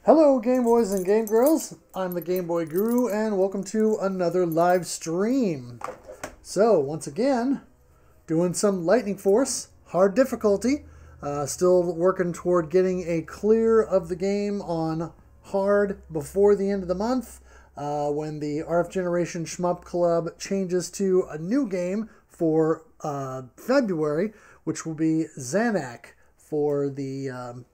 Hello, Game Boys and Game Girls. I'm the Game Boy Guru, and welcome to another live stream. So, once again, doing some Lightning Force, hard difficulty. Still working toward getting a clear of the game on hard before the end of the month, when the RF Generation Shmup Club changes to a new game for February, which will be Zanak for the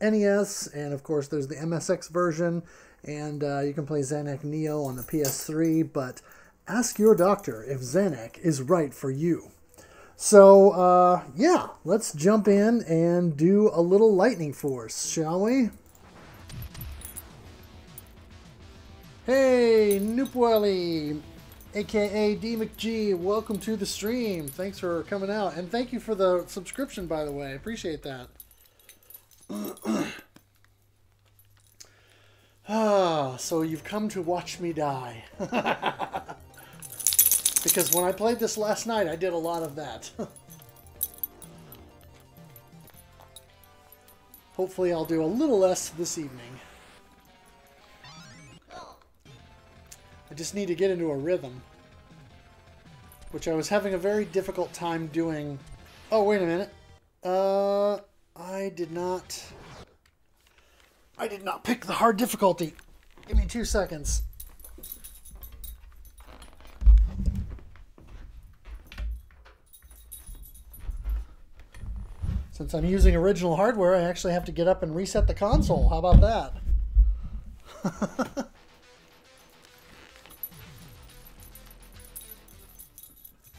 NES, and of course there's the MSX version, and you can play Zanak Neo on the PS3, but ask your doctor if Zanak is right for you. So, yeah, let's jump in and do a little Lightning Force, shall we? Hey, Noopwelly, aka D McG, welcome to the stream. Thanks for coming out, and thank you for the subscription, by the way. I appreciate that. So you've come to watch me die. Because when I played this last night, I did a lot of that. Hopefully I'll do a little less this evening. I just need to get into a rhythm, which I was having a very difficult time doing. Oh, wait a minute. I did not pick the hard difficulty. Give me 2 seconds. Since I'm using original hardware, I actually have to get up and reset the console. How about that?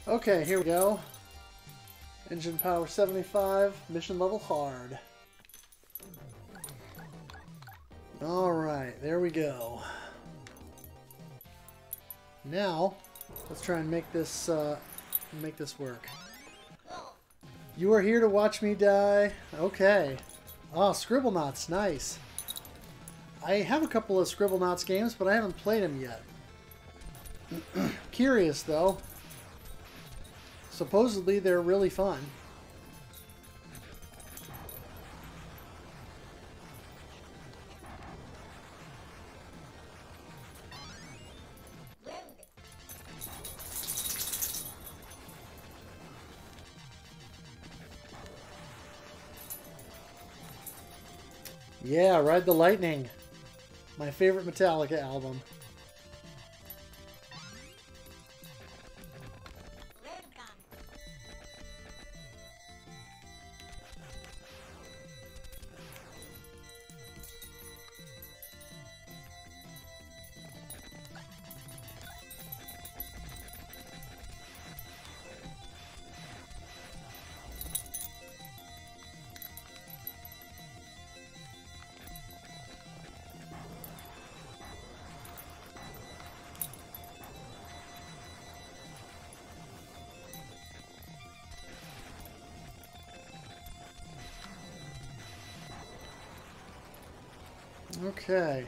Okay, here we go. Engine power 75, mission level hard. Alright, there we go. Now, let's try and make this work. You are here to watch me die? Okay. Oh, Scribblenauts, nice. I have a couple of Scribblenauts games, but I haven't played them yet. Curious, though. Supposedly, they're really fun. Yeah, Ride the Lightning. My favorite Metallica album. Okay.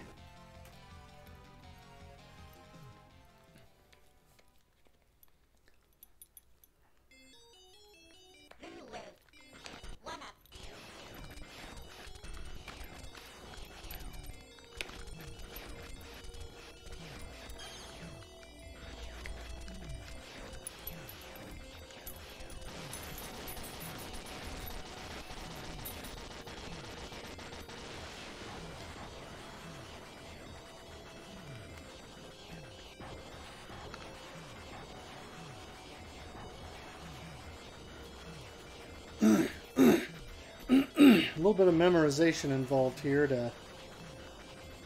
A little bit of memorization involved here to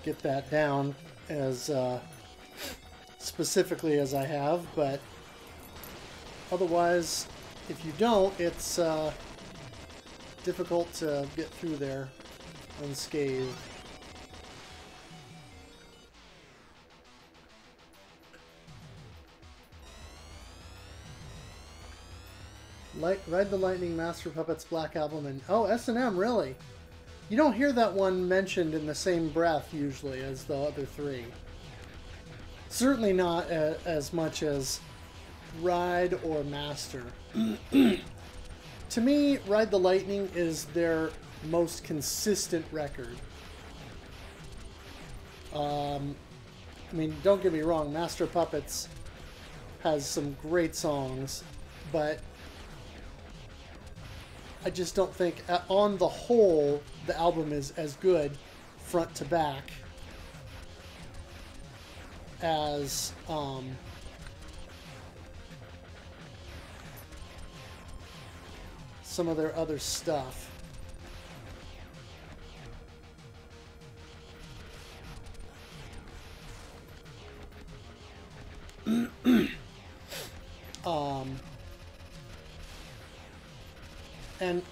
get that down as specifically as I have, but otherwise, if you don't, it's difficult to get through there unscathed. Ride the Lightning, Master Puppets Black Album, and oh, S&M, really? You don't hear that one mentioned in the same breath usually as the other three. Certainly not as much as Ride or Master. To me, Ride the Lightning is their most consistent record. I mean, don't get me wrong, Master of Puppets has some great songs, but I just don't think, on the whole, the album is as good front to back as some of their other stuff. And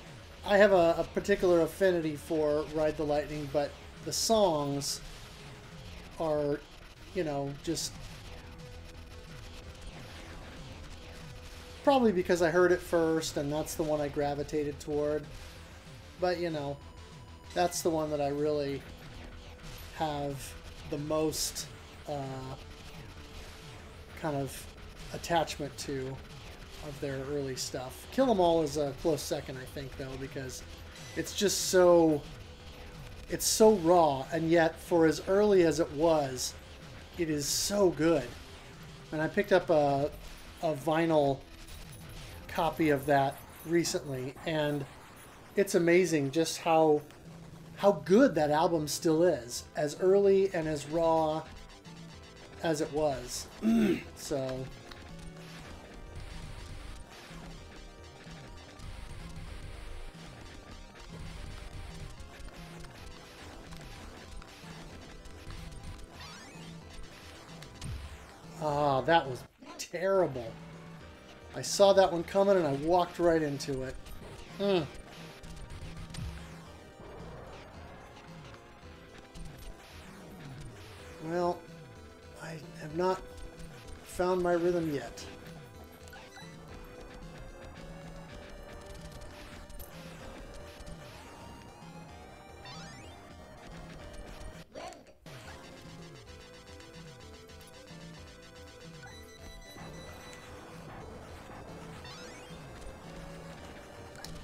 I have a particular affinity for Ride the Lightning, but the songs are, you know, just probably because I heard it first and that's the one I gravitated toward. But, you know, that's the one that I really have the most kind of attachment to of their early stuff. Kill 'Em All is a close second, I think, though, because it's just so, it's so raw, and yet for as early as it was, it is so good. And I picked up a vinyl copy of that recently, and it's amazing just how good that album still is, as early and as raw as it was. So that was terrible. I saw that one coming and I walked right into it. Well, I have not found my rhythm yet.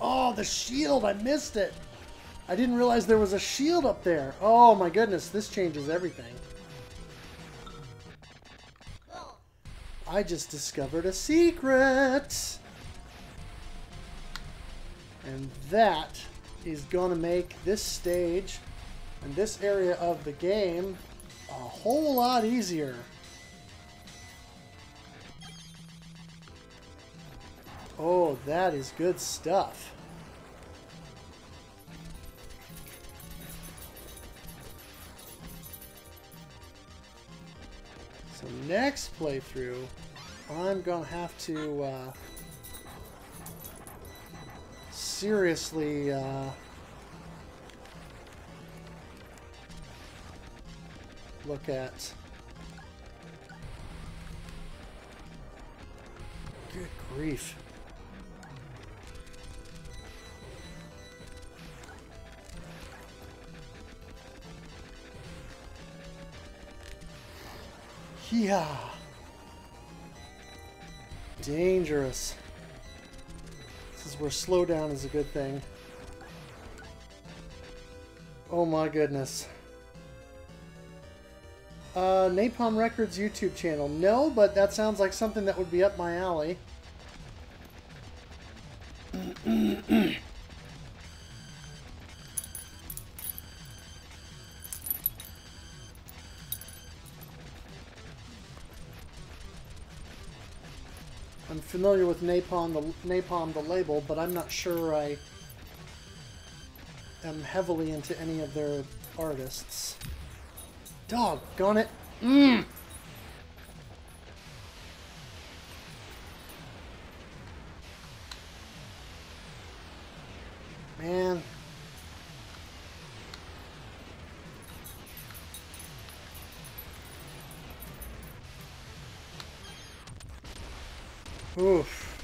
Oh, the shield! I missed it! I didn't realize there was a shield up there. Oh my goodness, this changes everything. I just discovered a secret! And that is gonna make this stage and this area of the game a whole lot easier. Oh, that is good stuff. So next playthrough, I'm gonna have to seriously look at. Good grief. Yeah. Dangerous. This is where slowdown is a good thing. Oh my goodness. Napalm Records YouTube channel. No, but that sounds like something that would be up my alley. I'm familiar with Napalm the label, but I'm not sure I am heavily into any of their artists. Doggone it! Man. Oof.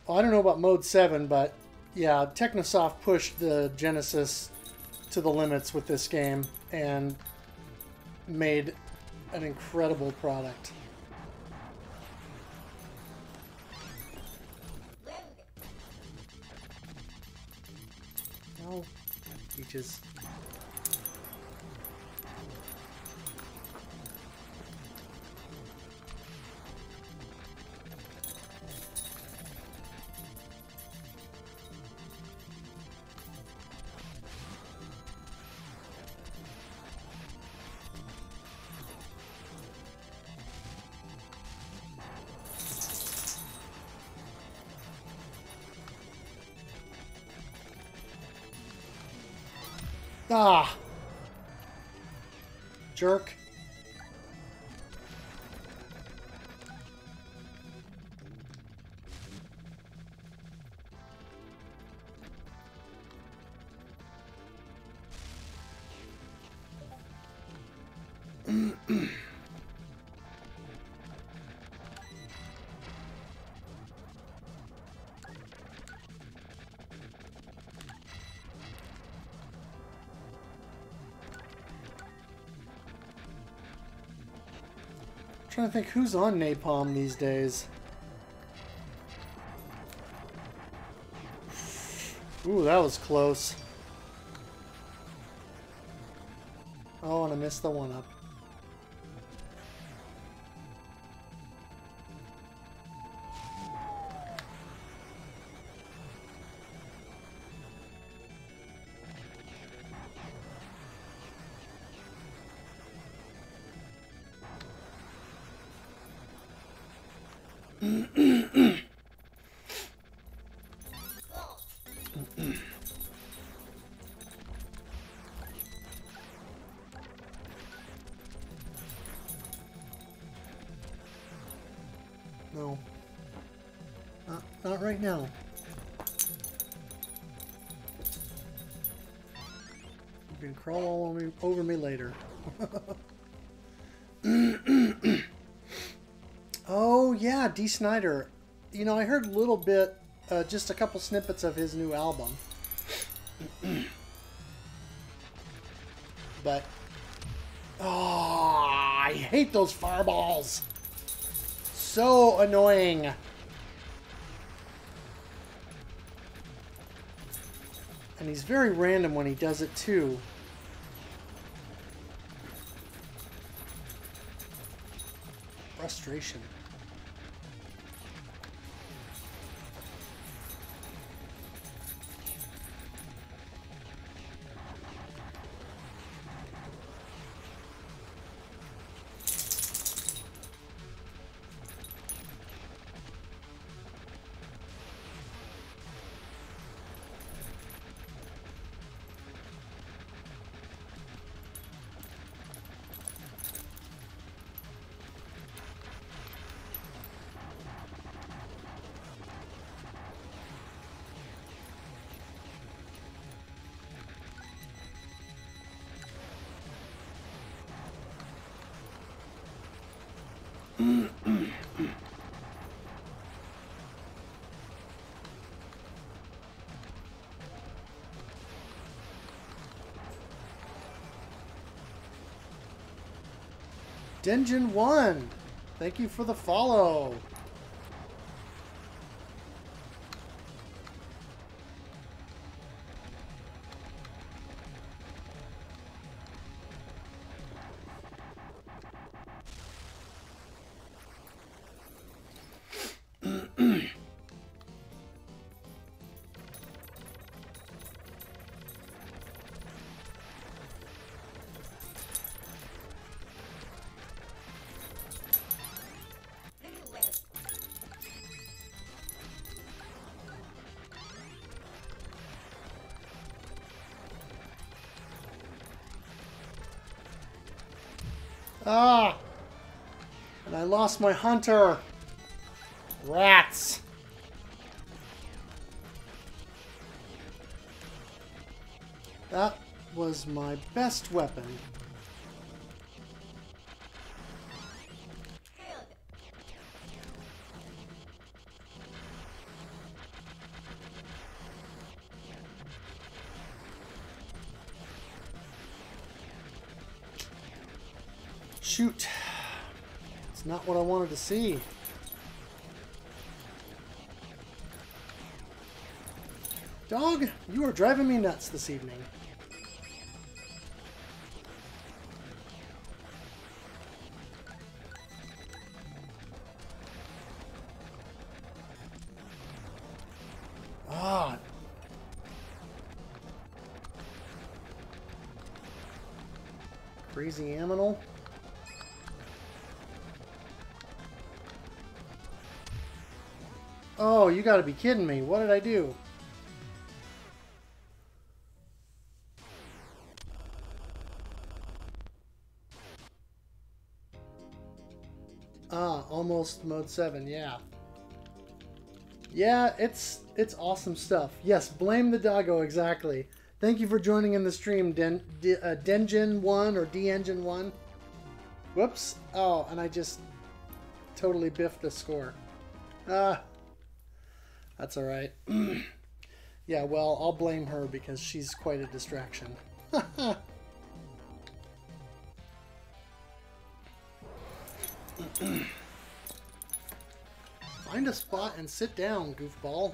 Well, I don't know about Mode 7, but yeah, Technosoft pushed the Genesis to the limits with this game and made an incredible product. No, Peaches. Ah! Jerk. Trying to think who's on Napalm these days. Ooh, that was close. Oh, and I missed the one-up. No. Not right now. You can crawl all over me later. Oh, yeah, Dee Snider. You know, I heard a little bit, just a couple snippets of his new album. But, oh, I hate those fireballs. So annoying. And he's very random when he does it, too. Frustration. Denjin 1, thank you for the follow. Ah! And I lost my hunter. Rats. That was my best weapon. Shoot. It's not what I wanted to see. Dog, you are driving me nuts this evening. Ah. Crazy animal. Oh, you gotta be kidding me. What did I do? almost mode 7, yeah. Yeah, it's awesome stuff. Yes, blame the doggo, exactly. Thank you for joining in the stream, Dengen1 or D-Engine1. Whoops. Oh, and I just totally biffed the score. Ah, that's all right. Yeah, well, I'll blame her because she's quite a distraction. Find a spot and sit down, goofball.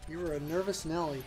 You were a nervous Nelly.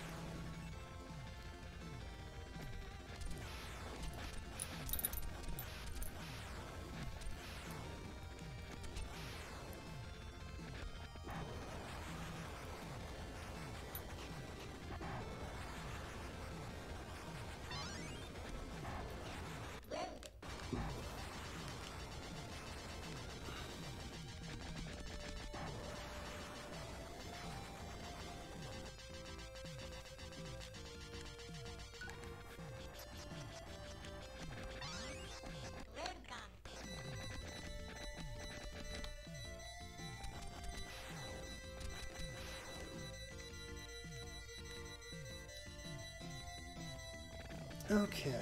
Okay.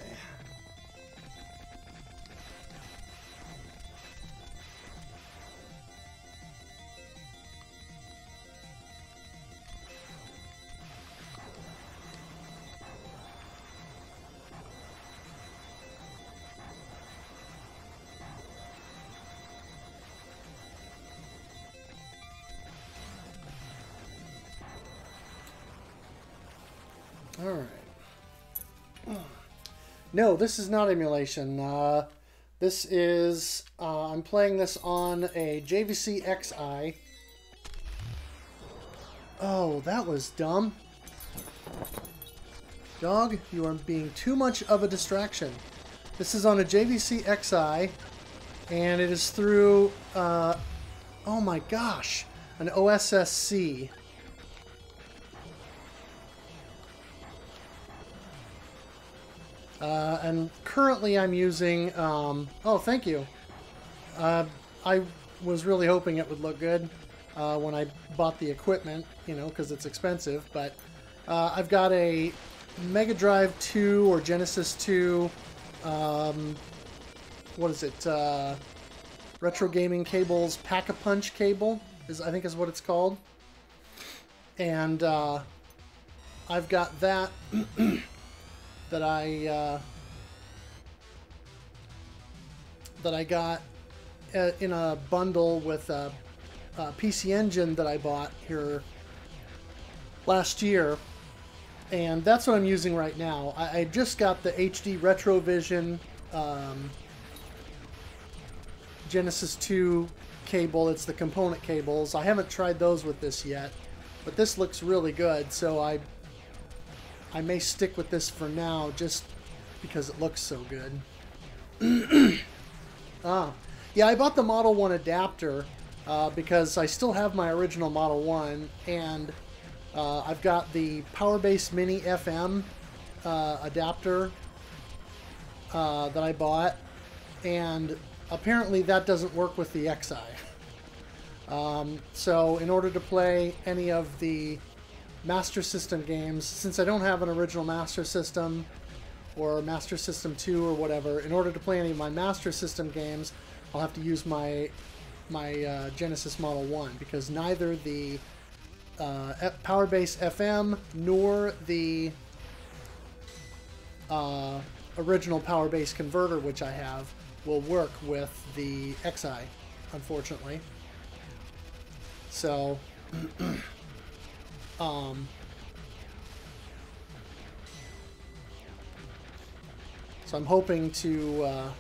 All right. No, this is not emulation. This is, I'm playing this on a JVC XI. Oh, that was dumb. Dog, you are being too much of a distraction. This is on a JVC XI, and it is through, oh my gosh, an OSSC. And currently I'm using, oh, thank you. I was really hoping it would look good when I bought the equipment, you know, because it's expensive, but I've got a Mega Drive 2 or Genesis 2, what is it, Retro Gaming Cables Pack-a-Punch cable, I think is what it's called. And I've got that that I got in a bundle with a PC Engine that I bought here last year, and that's what I'm using right now. I just got the HD Retrovision Genesis 2 cable. It's the component cables. I haven't tried those with this yet, but this looks really good, so I may stick with this for now just because it looks so good. Yeah, I bought the Model 1 adapter because I still have my original Model 1, and I've got the Powerbase Mini FM adapter that I bought, and apparently that doesn't work with the XI. So in order to play any of the Master System games, since I don't have an original Master System or Master System 2 or whatever, in order to play any of my Master System games, I'll have to use my Genesis Model 1, because neither the Powerbase FM nor the original Powerbase converter, which I have, will work with the XI, unfortunately. So so I'm hoping to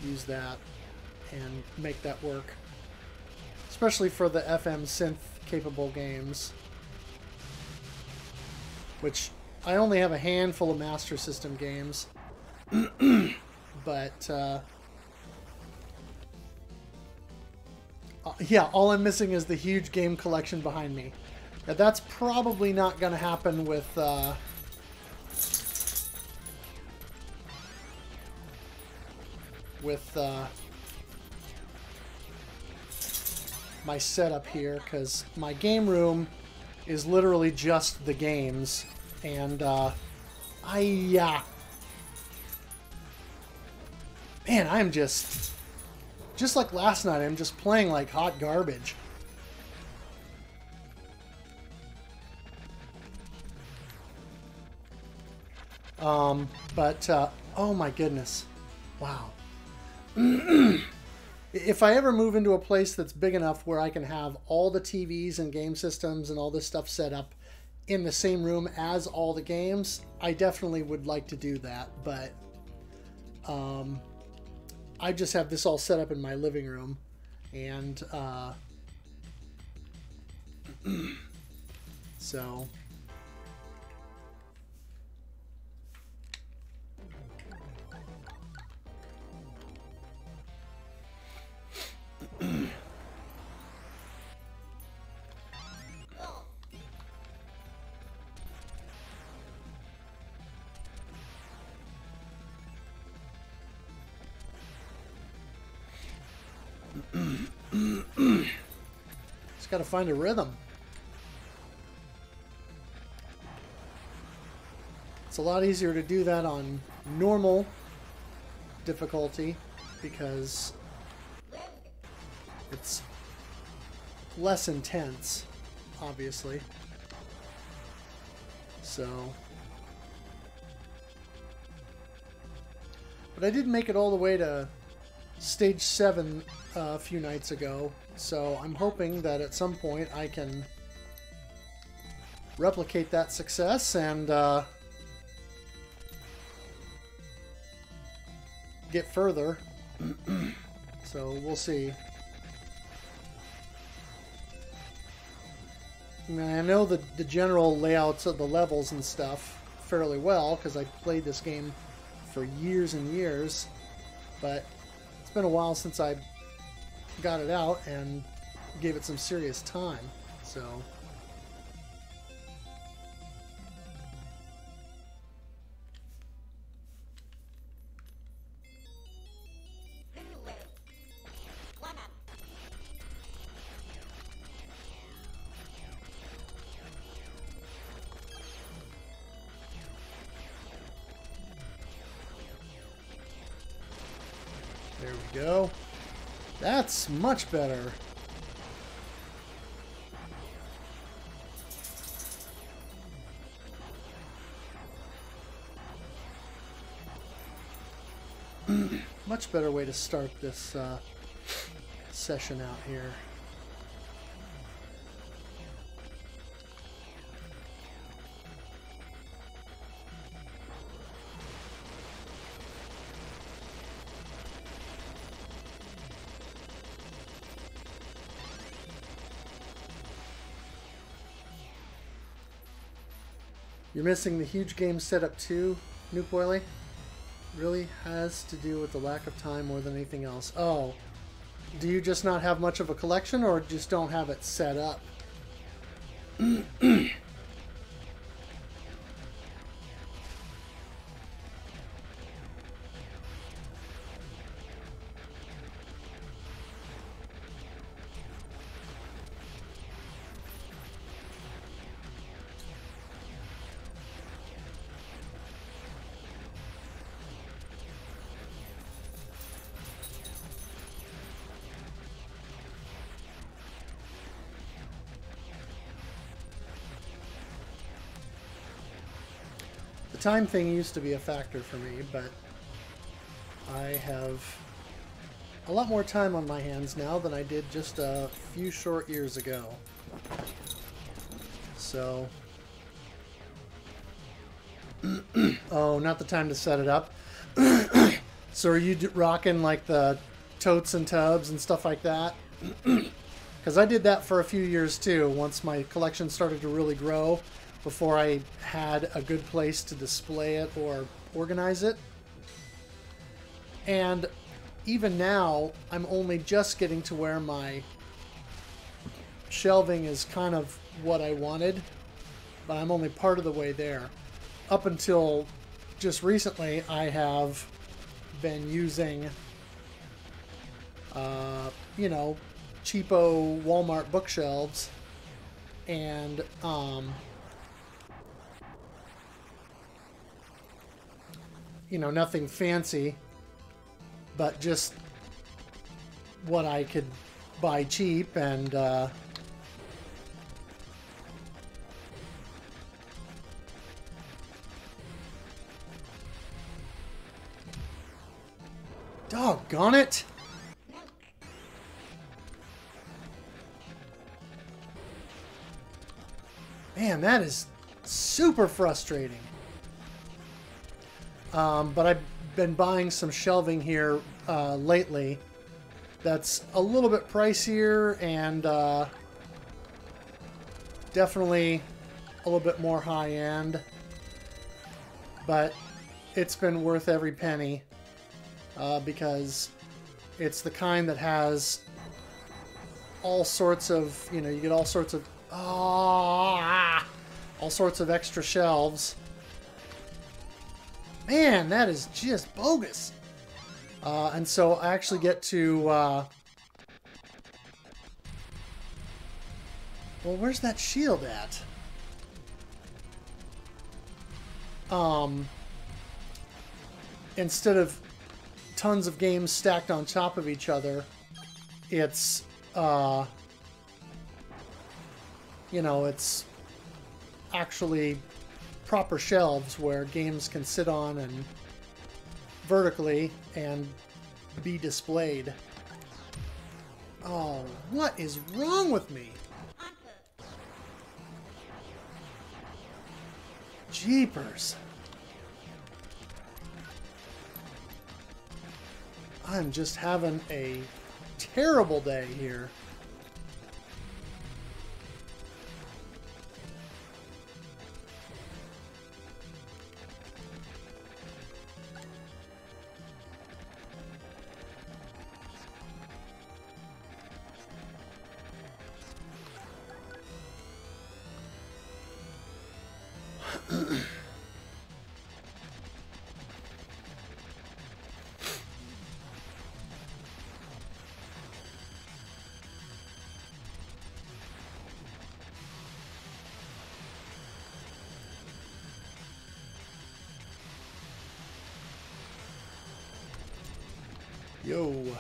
use that and make that work, especially for the FM synth capable games, which I only have a handful of Master System games, but yeah, all I'm missing is the huge game collection behind me. Now, that's probably not going to happen with my setup here, because my game room is literally just the games, and man, I'm just like last night, I'm just playing like hot garbage. Oh my goodness. Wow. If I ever move into a place that's big enough where I can have all the TVs and game systems and all this stuff set up in the same room as all the games, I definitely would like to do that, but I just have this all set up in my living room, and so just got to find a rhythm. It's a lot easier to do that on normal difficulty because it's less intense, obviously. So, but I did make it all the way to stage 7 a few nights ago, so I'm hoping that at some point I can replicate that success and get further. So we'll see. I mean, I know the general layouts of the levels and stuff fairly well because I played this game for years and years, but it's been a while since I got it out and gave it some serious time, so there we go. That's much better. Much better way to start this session out here. You're missing the huge game setup too, Nuke Boily. Really has to do with the lack of time more than anything else. Oh, do you just not have much of a collection or just don't have it set up? The time thing used to be a factor for me, but I have a lot more time on my hands now than I did just a few short years ago. So, oh, not the time to set it up. So are you rocking like the totes and tubs and stuff like that? Because I did that for a few years too, once my collection started to really grow, before I had a good place to display it or organize it. And even now, I'm only just getting to where my shelving is kind of what I wanted, but I'm only part of the way there. Up until just recently, I have been using, you know, cheapo Walmart bookshelves, and you know, nothing fancy, but just what I could buy cheap. And doggone it! Man, that is super frustrating. But I've been buying some shelving here lately that's a little bit pricier and definitely a little bit more high-end. But it's been worth every penny because it's the kind that has all sorts of, you know, you get all sorts of all sorts of extra shelves. Man, that is just bogus. And so I actually get to well, where's that shield at? Instead of tons of games stacked on top of each other, it's you know, it's actually proper shelves where games can sit on and vertically and be displayed. Oh, what is wrong with me? Jeepers. I'm just having a terrible day here. Yo. Yeah,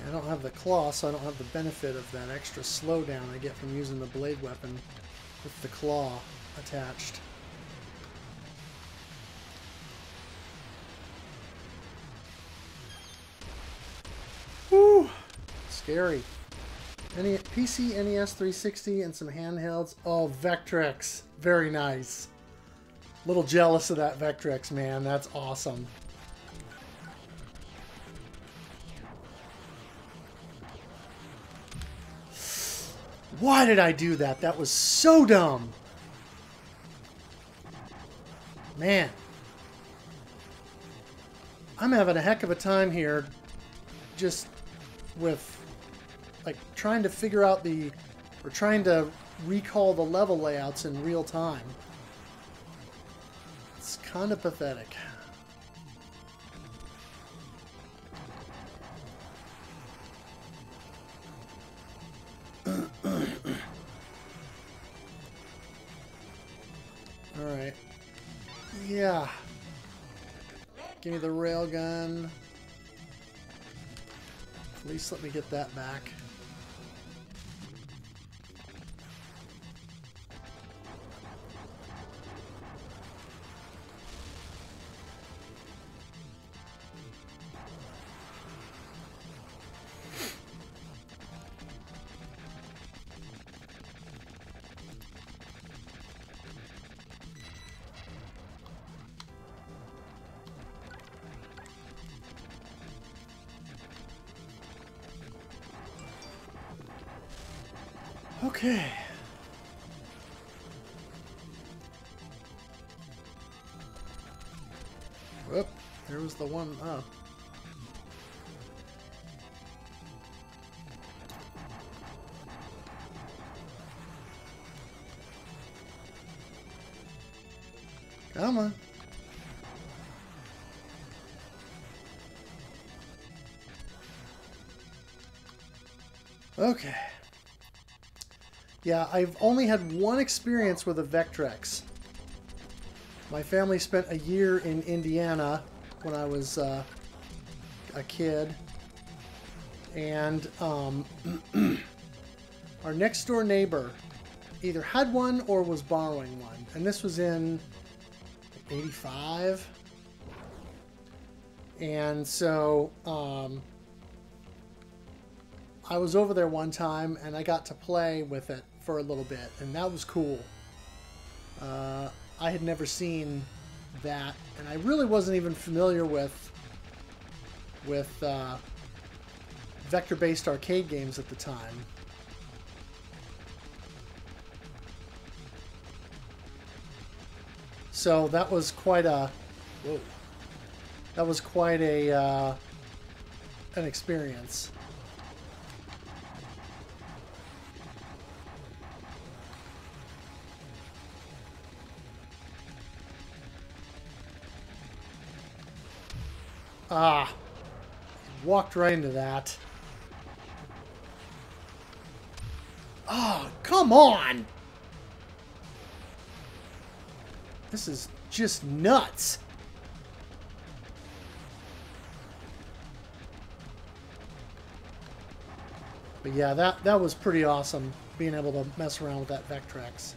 I don't have the claw, so I don't have the benefit of that extra slowdown I get from using the blade weapon with the claw attached. Whew! Scary. PC, NES 360, and some handhelds. Oh, Vectrex. Very nice. Little jealous of that Vectrex, man. That's awesome. Why did I do that? That was so dumb. Man. I'm having a heck of a time here just with like trying to figure out or trying to recall the level layouts in real time. It's kind of pathetic. Alright. Yeah. Give me the railgun. At least let me get that back. Okay. Whoop, there was the one up. Come on. Okay. Yeah, I've only had one experience with a Vectrex. My family spent a year in Indiana when I was a kid. And our next door neighbor either had one or was borrowing one. And this was in 85. And so I was over there one time and I got to play with it for a little bit. And that was cool. I had never seen that. And I really wasn't even familiar with vector-based arcade games at the time. So that was quite a... Whoa. That was quite a an experience. Ah, walked right into that. Oh, come on! This is just nuts. But yeah, that was pretty awesome, being able to mess around with that Vectrex.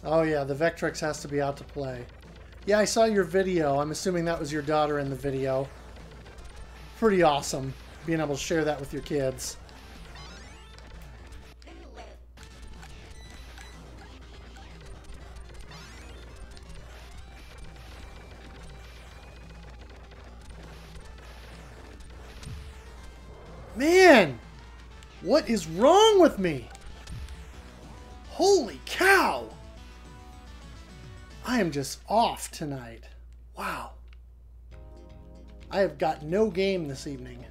Oh yeah, the Vectrex has to be out to play. Yeah, I saw your video. I'm assuming that was your daughter in the video. Pretty awesome, being able to share that with your kids. Man! What is wrong with me? Holy cow! I am just off tonight. Wow. I have got no game this evening.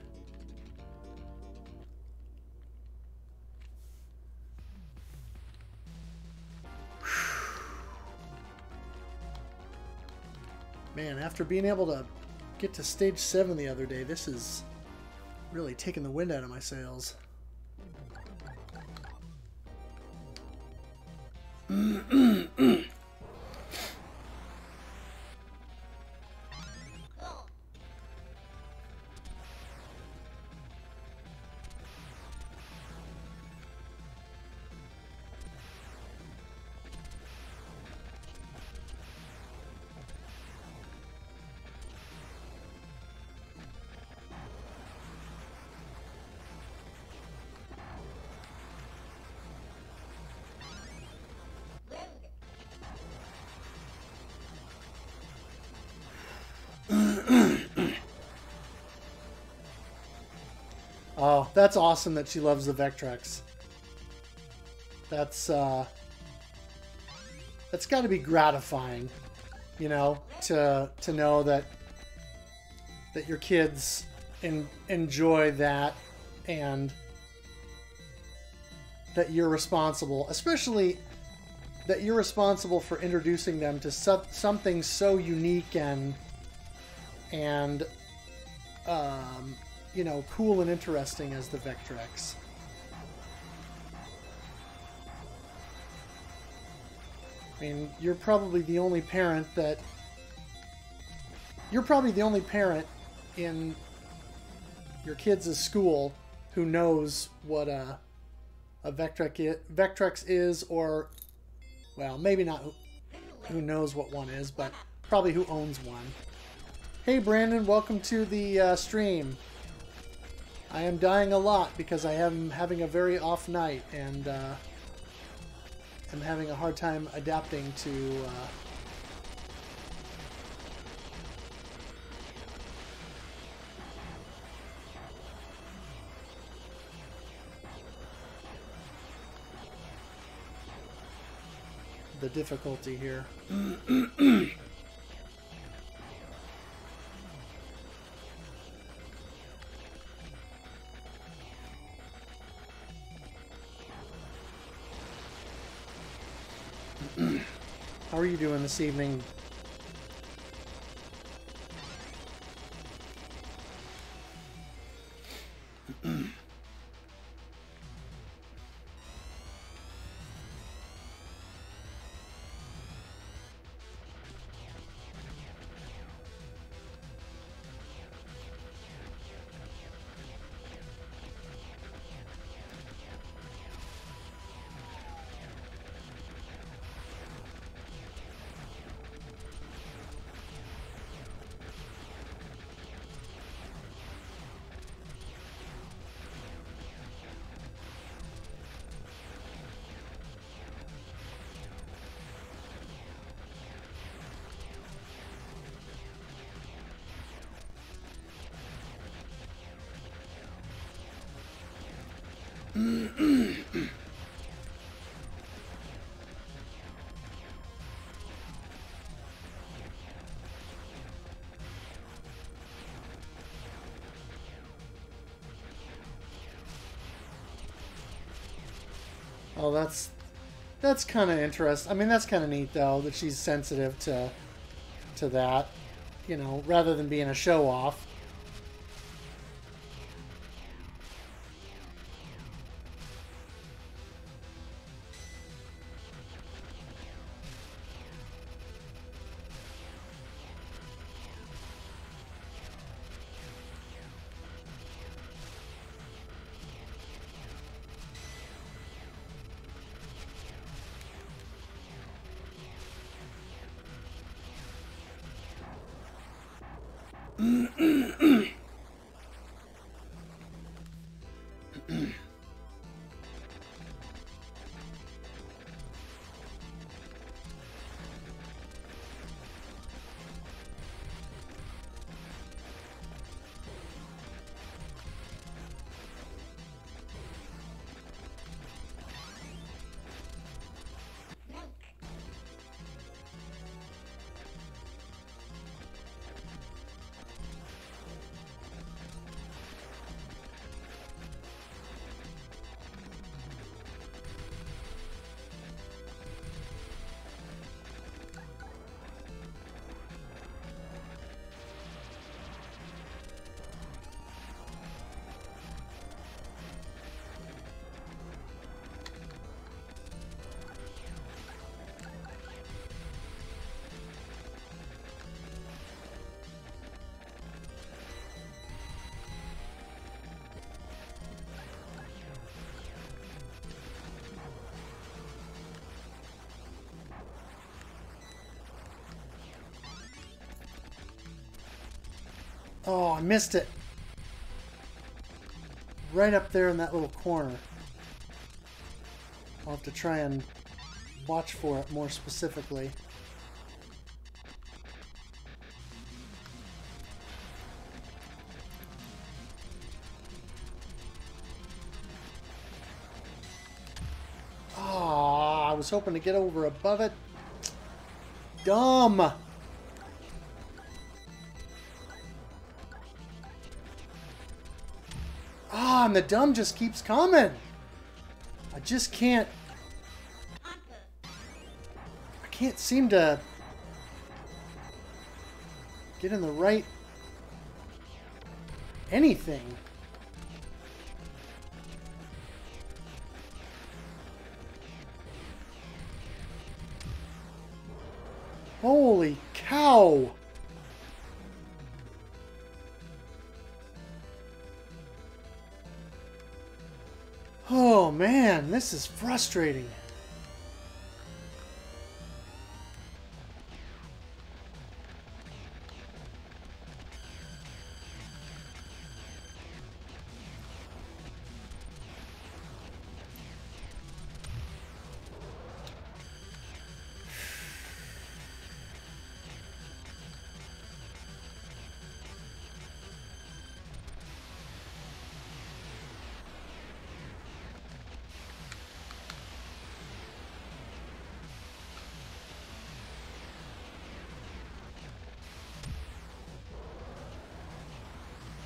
Man, after being able to get to stage 7 the other day, this is really taking the wind out of my sails. Oh, that's awesome that she loves the Vectrex. That's got to be gratifying, you know, to know that your kids enjoy that, and that you're responsible, especially that you're responsible for introducing them to something so unique and you know, cool and interesting as the Vectrex. I mean, you're probably the only parent in your kids' school who knows what a Vectrex is, or, well, maybe not who knows what one is, but probably who owns one. Hey Brandon, welcome to the stream. I am dying a lot because I am having a very off night, and I'm having a hard time adapting to the difficulty here. How are you doing this evening? Oh, that's kind of interesting. I mean, that's kind of neat though that she's sensitive to that, you know, rather than being a show off. Oh, I missed it. Right up there in that little corner. I'll have to try and watch for it more specifically. Oh, I was hoping to get over above it. Dumb. Ah, and the dumb just keeps coming. I just can't... I can't seem to get in the right anything. Holy cow! Oh man, this is frustrating.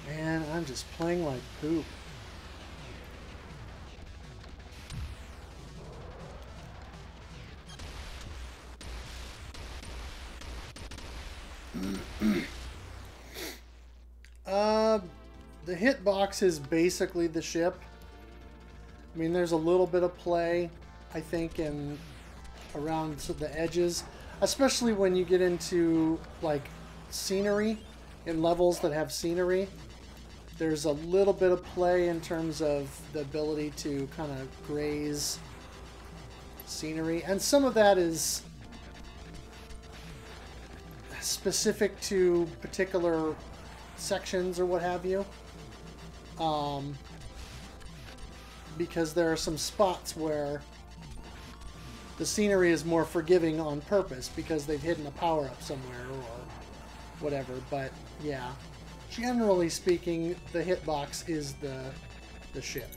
Man, I'm just playing like poop. Uh, the hitbox is basically the ship. I mean, there's a little bit of play, I think, in around the edges, especially when you get into like scenery, in levels that have scenery. There's a little bit of play in terms of the ability to kind of graze scenery, and some of that is specific to particular sections or what have you, because there are some spots where the scenery is more forgiving on purpose because they've hidden a power-up somewhere or whatever. But yeah, generally speaking, the hitbox is the ship.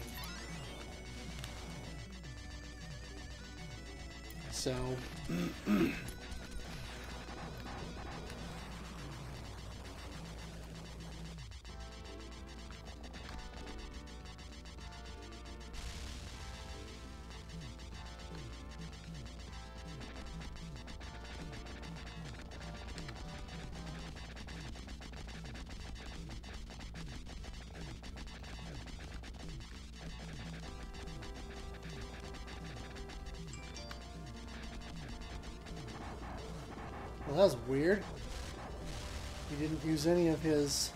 So well, that was weird. He didn't use any of his...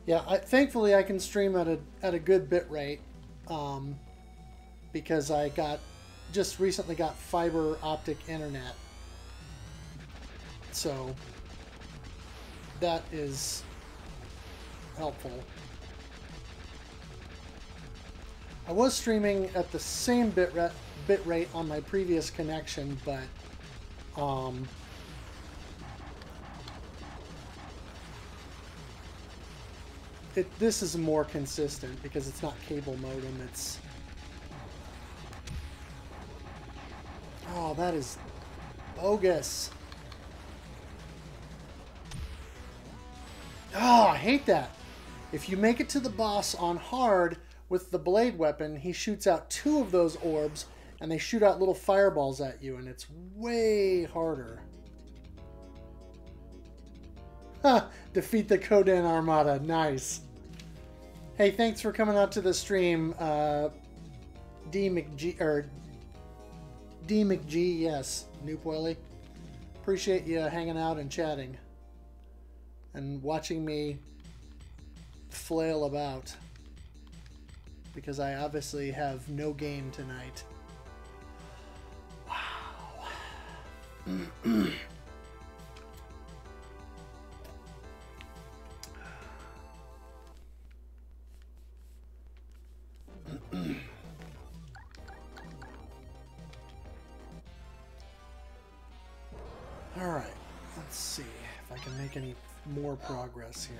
Yeah, thankfully I can stream at a good bit rate, because I just recently got fiber optic internet, so that is helpful. I was streaming at the same bit rate on my previous connection, but this is more consistent because it's not cable modem. It's... Oh, that is bogus. Oh, I hate that. If you make it to the boss on hard with the blade weapon, he shoots out 2 of those orbs, and they shoot out little fireballs at you, and it's way harder. Ha! Defeat the Kodan Armada. Nice. Hey, thanks for coming out to the stream, D McG, yes, Noob Welly. Appreciate you hanging out and chatting and watching me flail about, because I obviously have no game tonight. Wow. Alright, let's see if I can make any more progress here.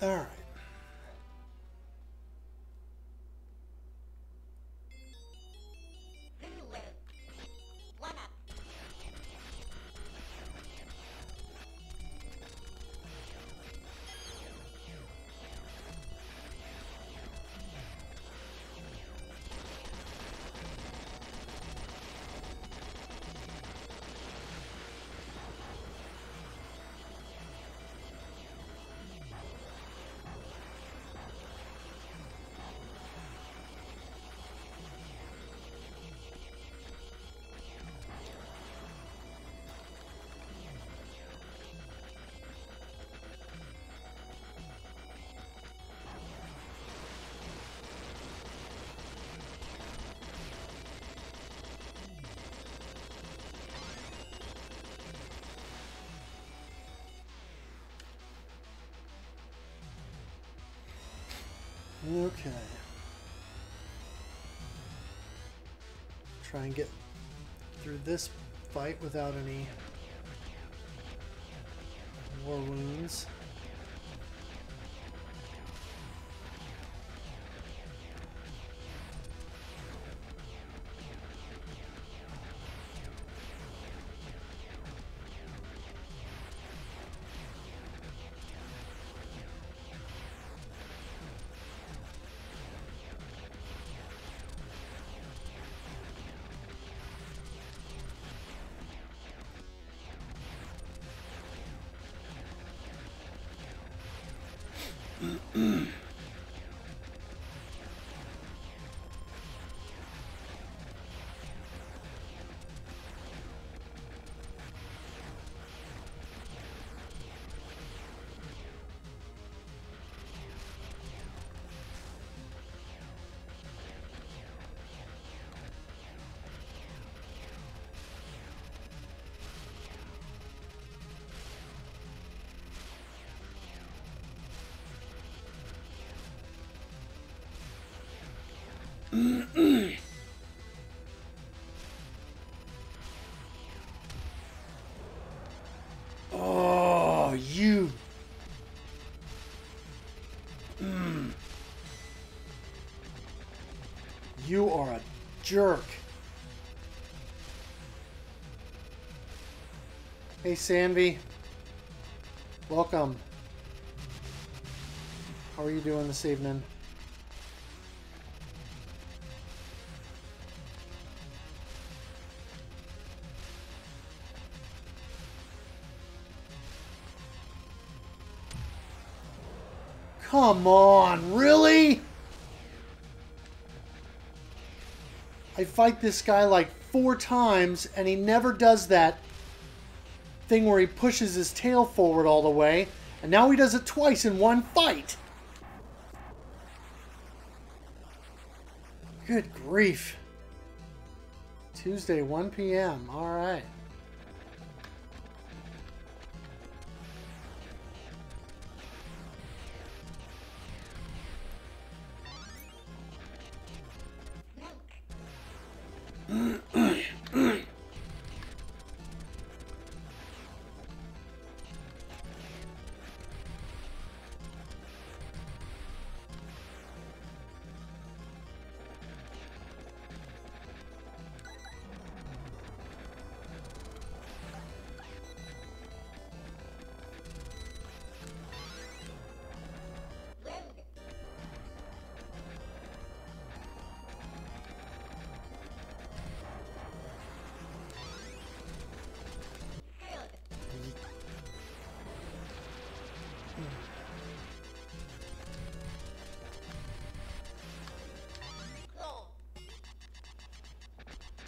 All right. Okay. Try and get through this fight without any war wounds. Oh, you. You are a jerk. Hey, Sanvi. Welcome. How are you doing this evening? Come on, really? I fight this guy like 4 times and he never does that thing where he pushes his tail forward all the way, and now he does it twice in one fight. Good grief. Tuesday, 1 p.m. All right.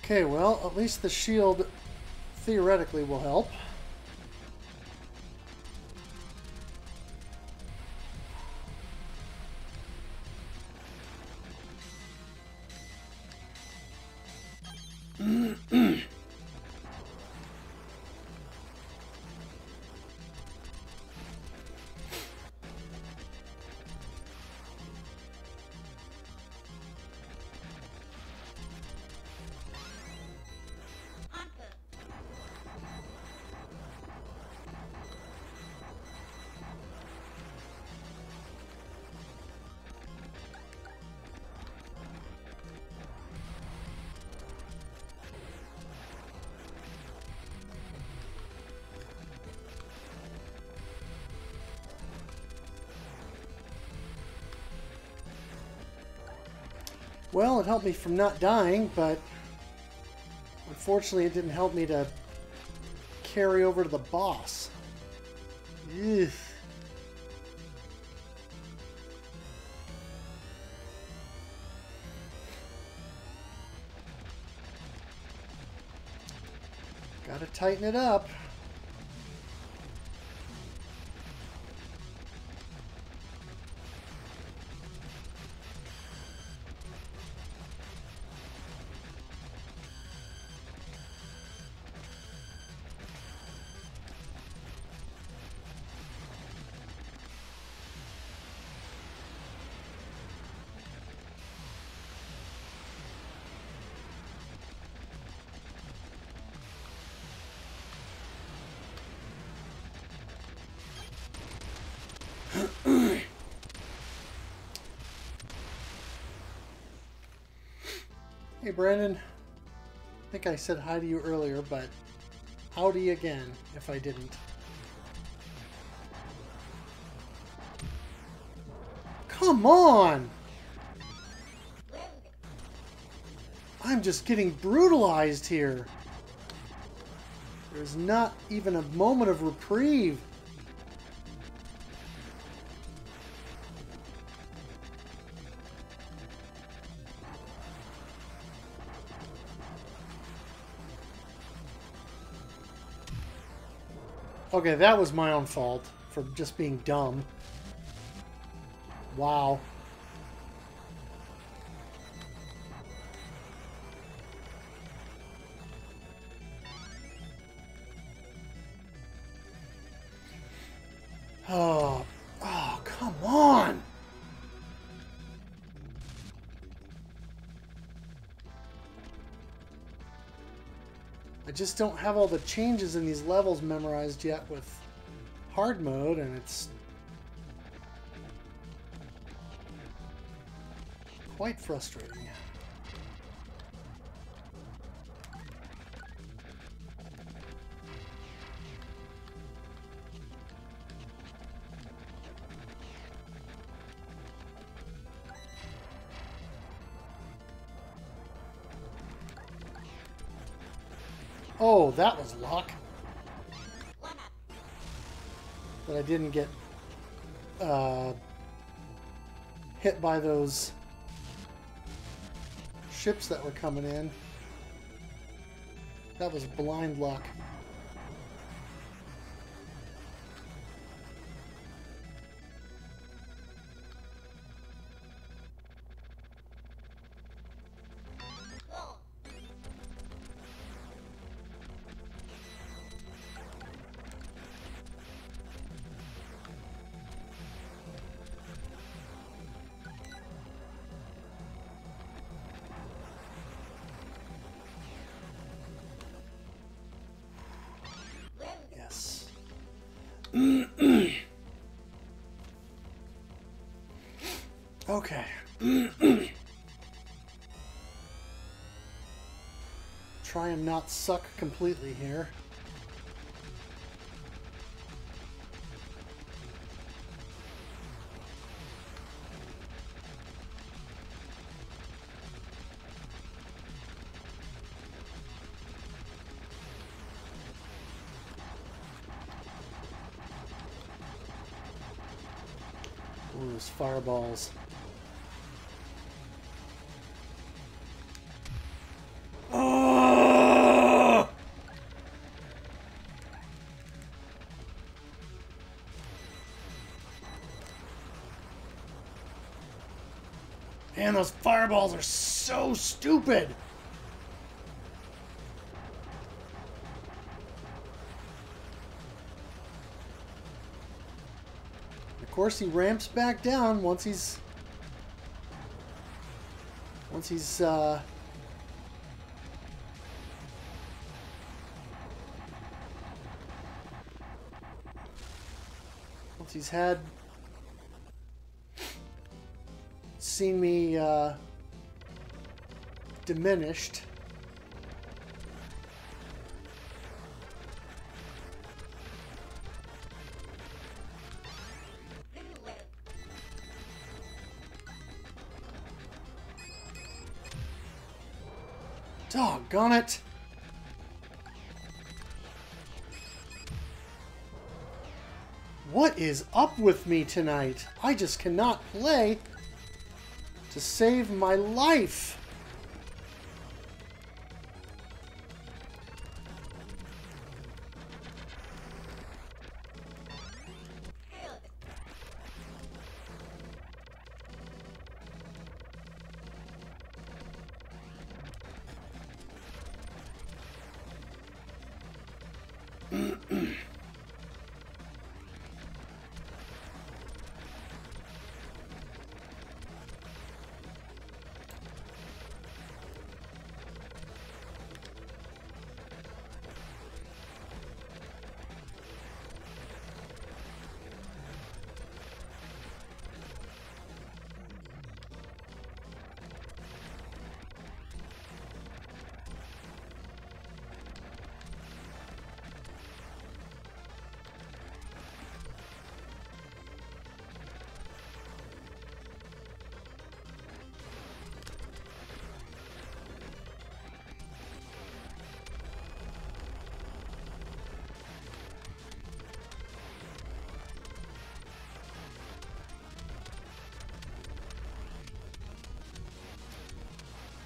Okay, well, at least the shield theoretically will help. Well, it helped me from not dying, but unfortunately it didn't help me to carry over to the boss. Ugh. Gotta tighten it up. Hey Brandon, I think I said hi to you earlier, but howdy again if I didn't. Come on! I'm just getting brutalized here. There's not even a moment of reprieve. Okay, that was my own fault for just being dumb. Wow. Oh, come on! I just don't have all the changes in these levels memorized yet with hard mode, and it's quite frustrating. Oh, that was luck. That I didn't get hit by those ships that were coming in. That was blind luck. Okay. Try and not suck completely here. Ooh, those fireballs. Oh! Man, those fireballs are so stupid. Of course, he ramps back down once he's once he's had seen me diminished. Doggone it! What is up with me tonight? I just cannot play to save my life.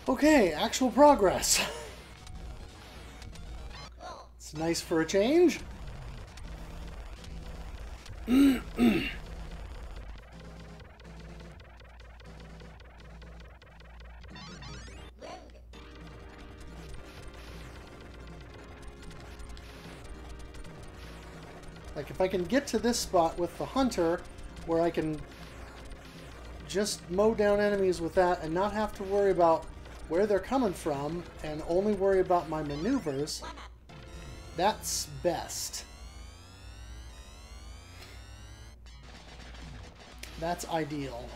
Okay, actual progress. It's nice for a change. Like, if I can get to this spot with the hunter, where I can just mow down enemies with that and not have to worry about where they're coming from and only worry about my maneuvers, that's best. That's ideal.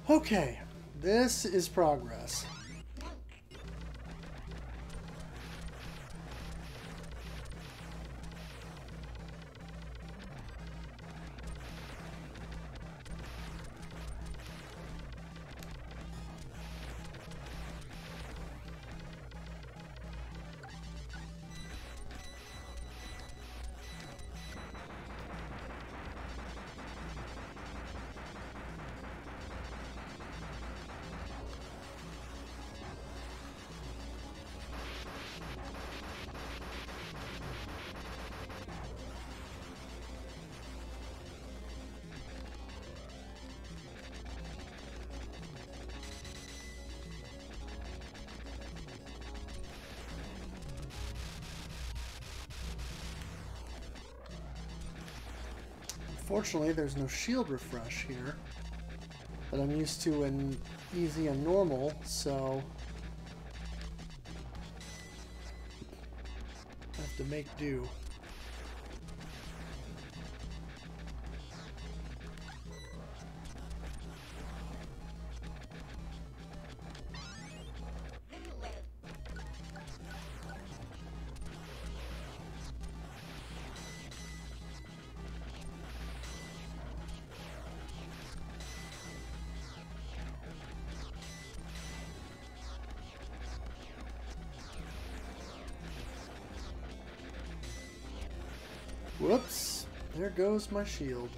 Okay, this is progress. Unfortunately, there's no shield refresh here that I'm used to in easy and normal, so I have to make do. Whoops, there goes my shield.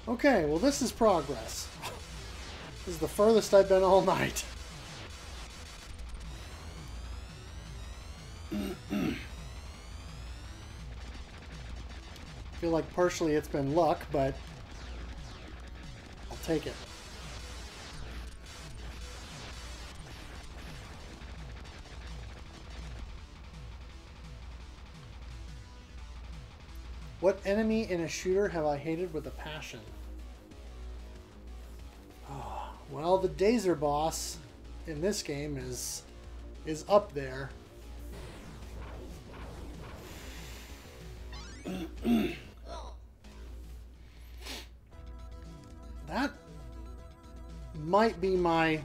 Okay, well this is progress. This is the furthest I've been all night. I feel like partially it's been luck, but I'll take it. What enemy in a shooter have I hated with a passion? Oh, well, the Dazer boss in this game is up there. That might be my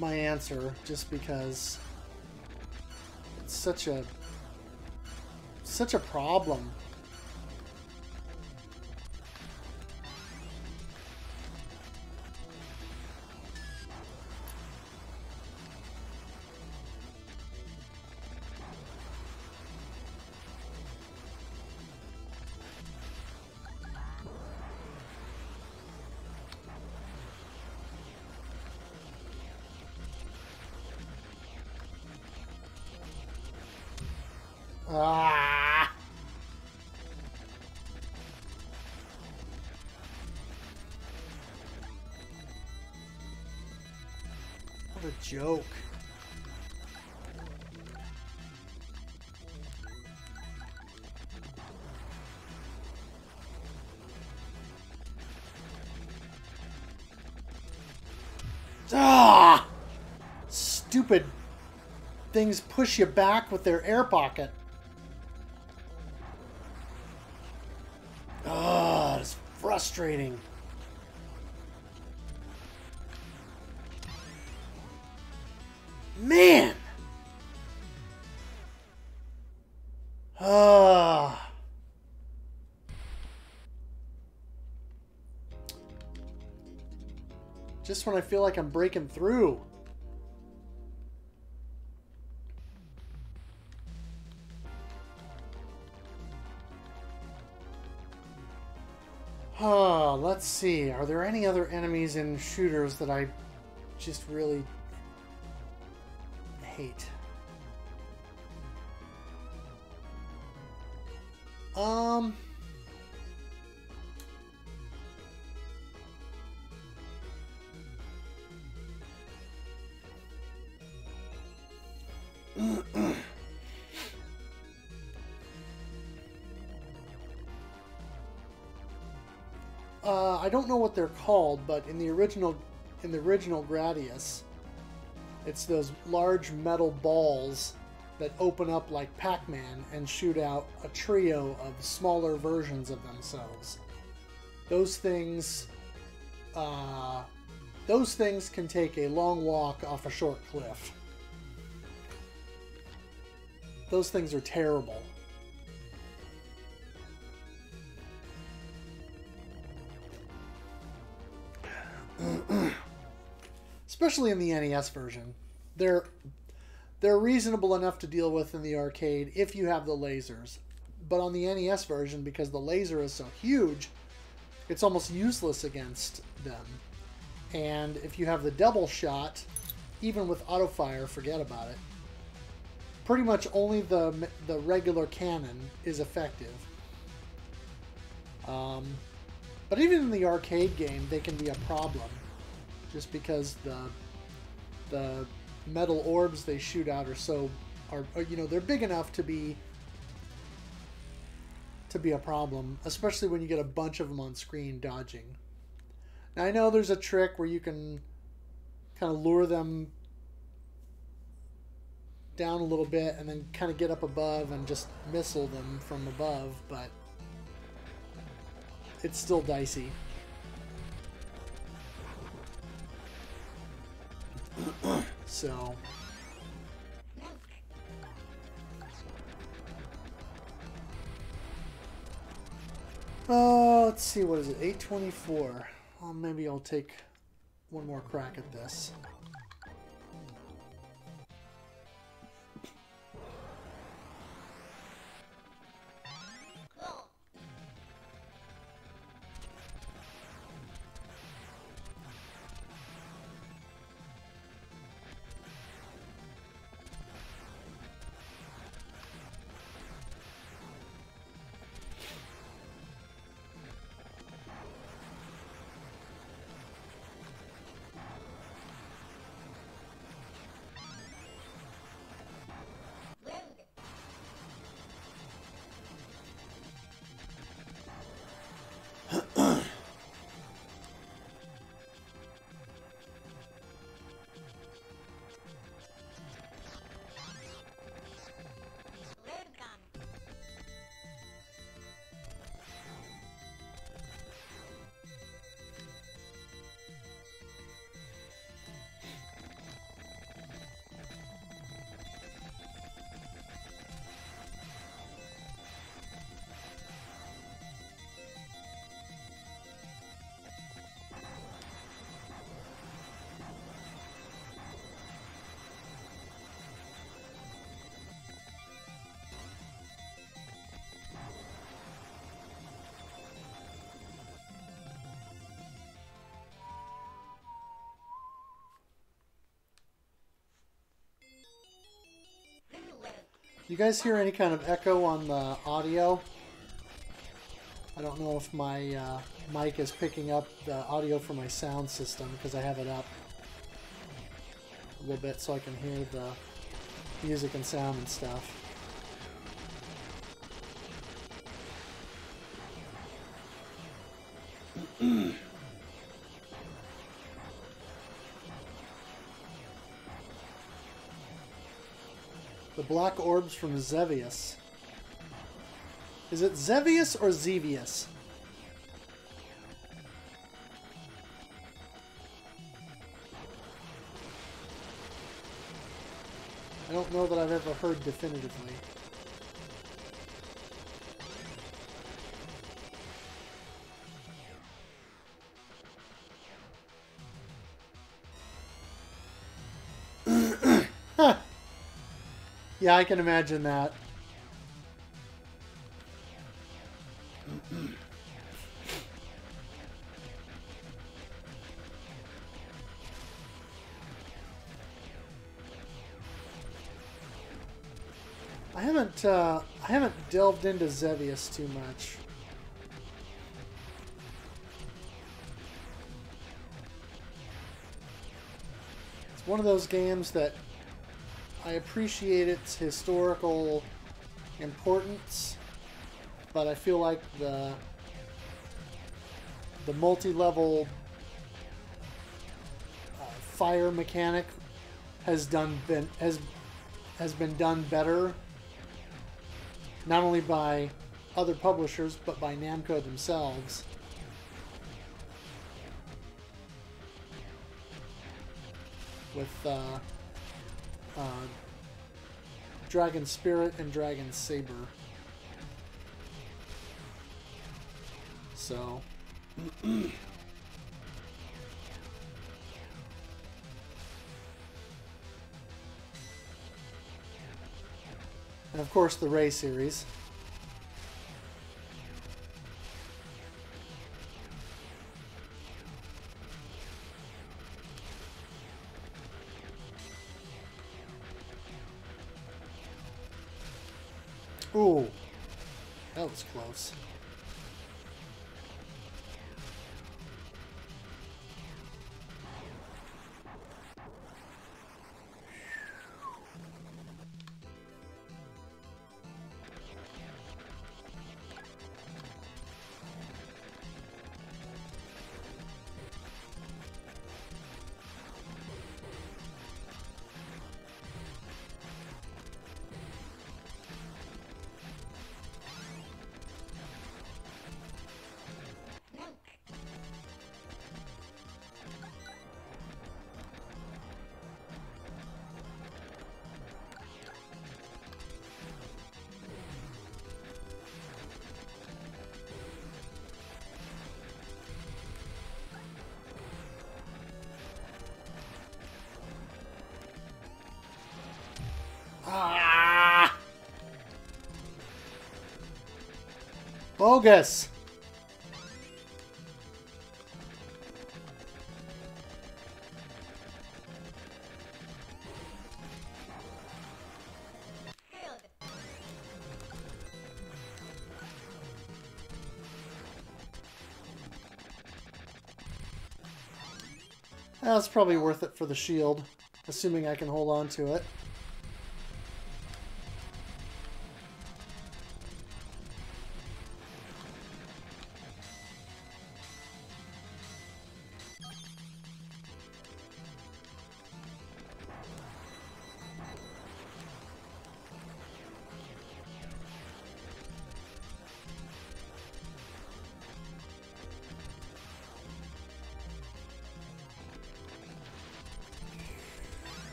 answer, just because it's such a problem. Ah! What a joke. Ah! Stupid things push you back with their air pocket. Ah, it's frustrating. Man! Ah. Just when I feel like I'm breaking through. Let's see. Are there any other enemies in shooters that I just really hate? I don't know what they're called, but in the original Gradius, it's those large metal balls that open up like Pac-Man and shoot out a trio of smaller versions of themselves. Those things can take a long walk off a short cliff. Those things are terrible. Especially in the NES version. They're reasonable enough to deal with in the arcade if you have the lasers. But on the NES version, because the laser is so huge, it's almost useless against them. And if you have the double shot, even with auto fire, forget about it. Pretty much only the regular cannon is effective. But even in the arcade game, they can be a problem. Just because the metal orbs they shoot out are you know, they're big enough to be a problem, especially when you get a bunch of them on screen dodging. Now I know there's a trick where you can kind of lure them down a little bit and then kind of get up above and just missile them from above, but it's still dicey. So let's see, what is it? 824. Well, maybe I'll take one more crack at this. You guys hear any kind of echo on the audio? I don't know if my mic is picking up the audio from my sound system because I have it up a little bit so I can hear the music and sound and stuff. The black orbs from Zevius. Is it Zevius or Zevius? I don't know that I've ever heard definitively. Yeah, I can imagine that. I haven't delved into Zevius too much. It's one of those games that I appreciate its historical importance, but I feel like the multi-level fire mechanic has been done better, not only by other publishers but by Namco themselves. With Dragon Spirit and Dragon Saber. So and of course the Ray series. Ooh, that was close. Ah! Bogus! That's probably worth it for the shield, assuming I can hold on to it.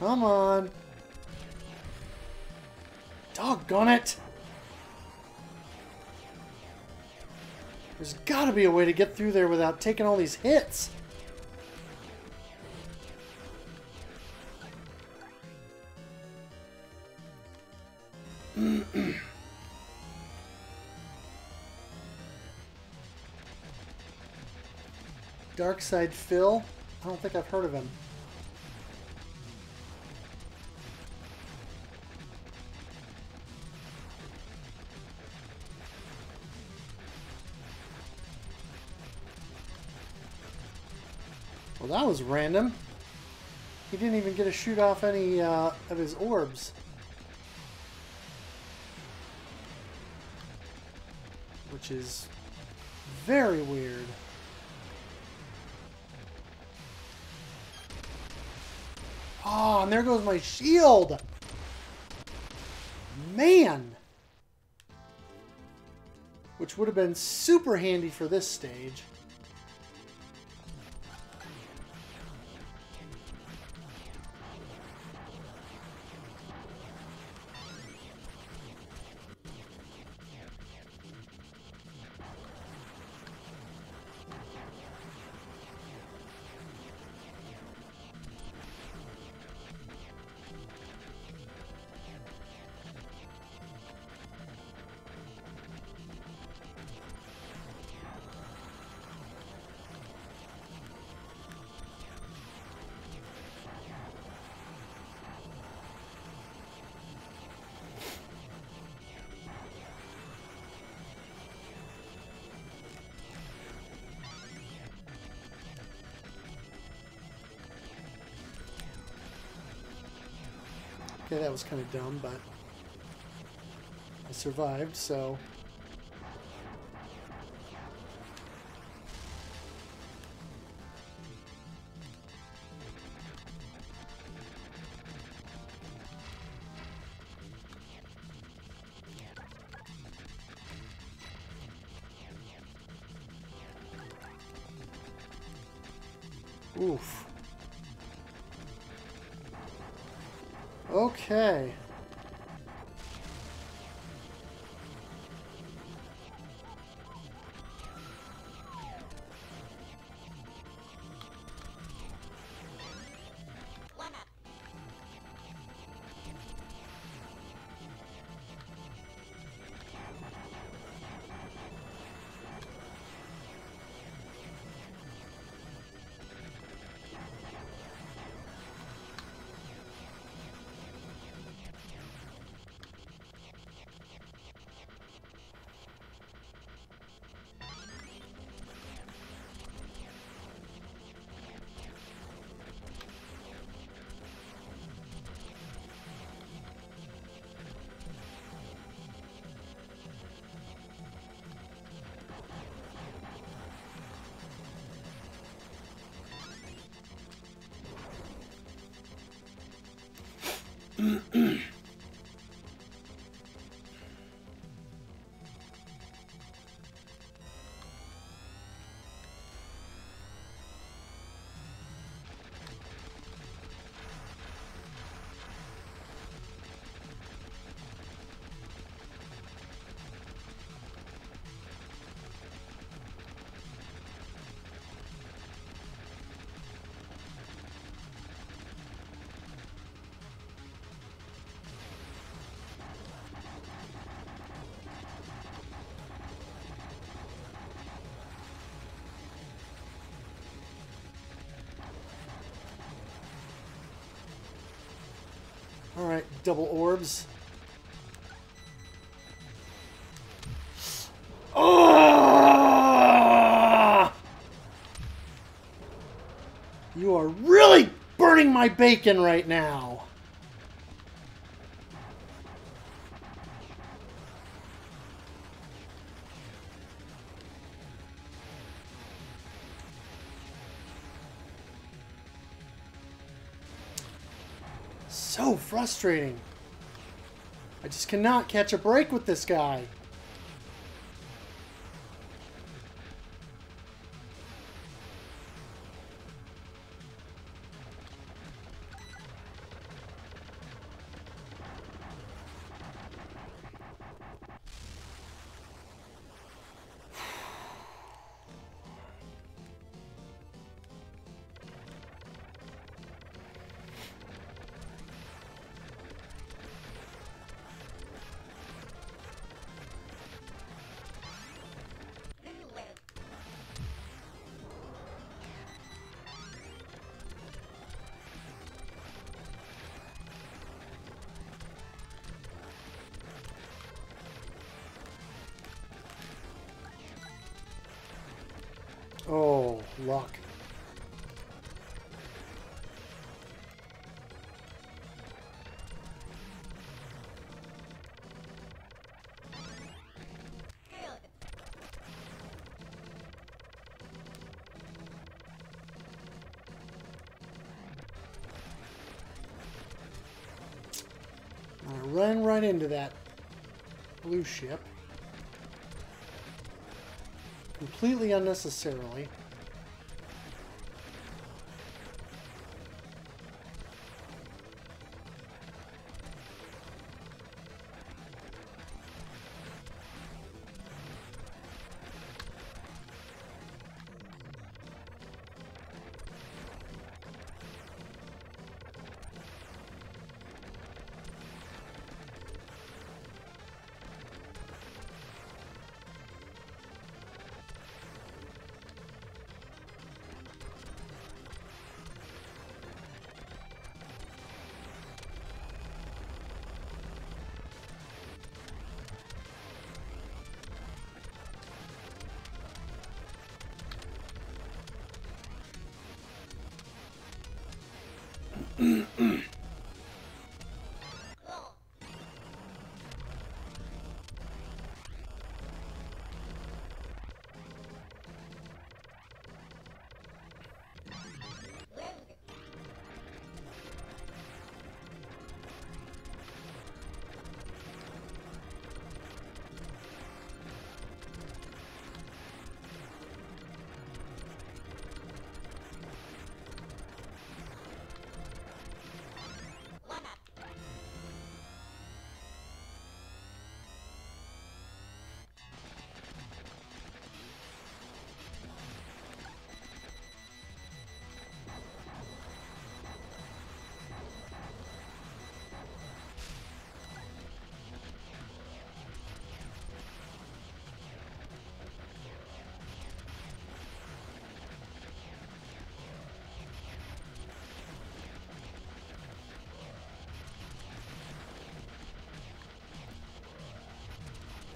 Come on. Doggone it. There's got to be a way to get through there without taking all these hits. Dark Side Phil? I don't think I've heard of him. Well, that was random. He didn't even get to shoot off any of his orbs. Which is very weird. Oh, and there goes my shield! Man! Which would have been super handy for this stage. Okay, that was kind of dumb, but I survived, so... Oof. Okay. Alright, double orbs. Oh! You are really burning my bacon right now. So frustrating. I just cannot catch a break with this guy. luck. I ran right into that blue ship. Completely unnecessarily.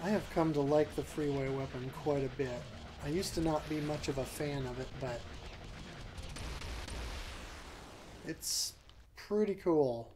I have come to like the freeway weapon quite a bit. I used to not be much of a fan of it, but it's pretty cool.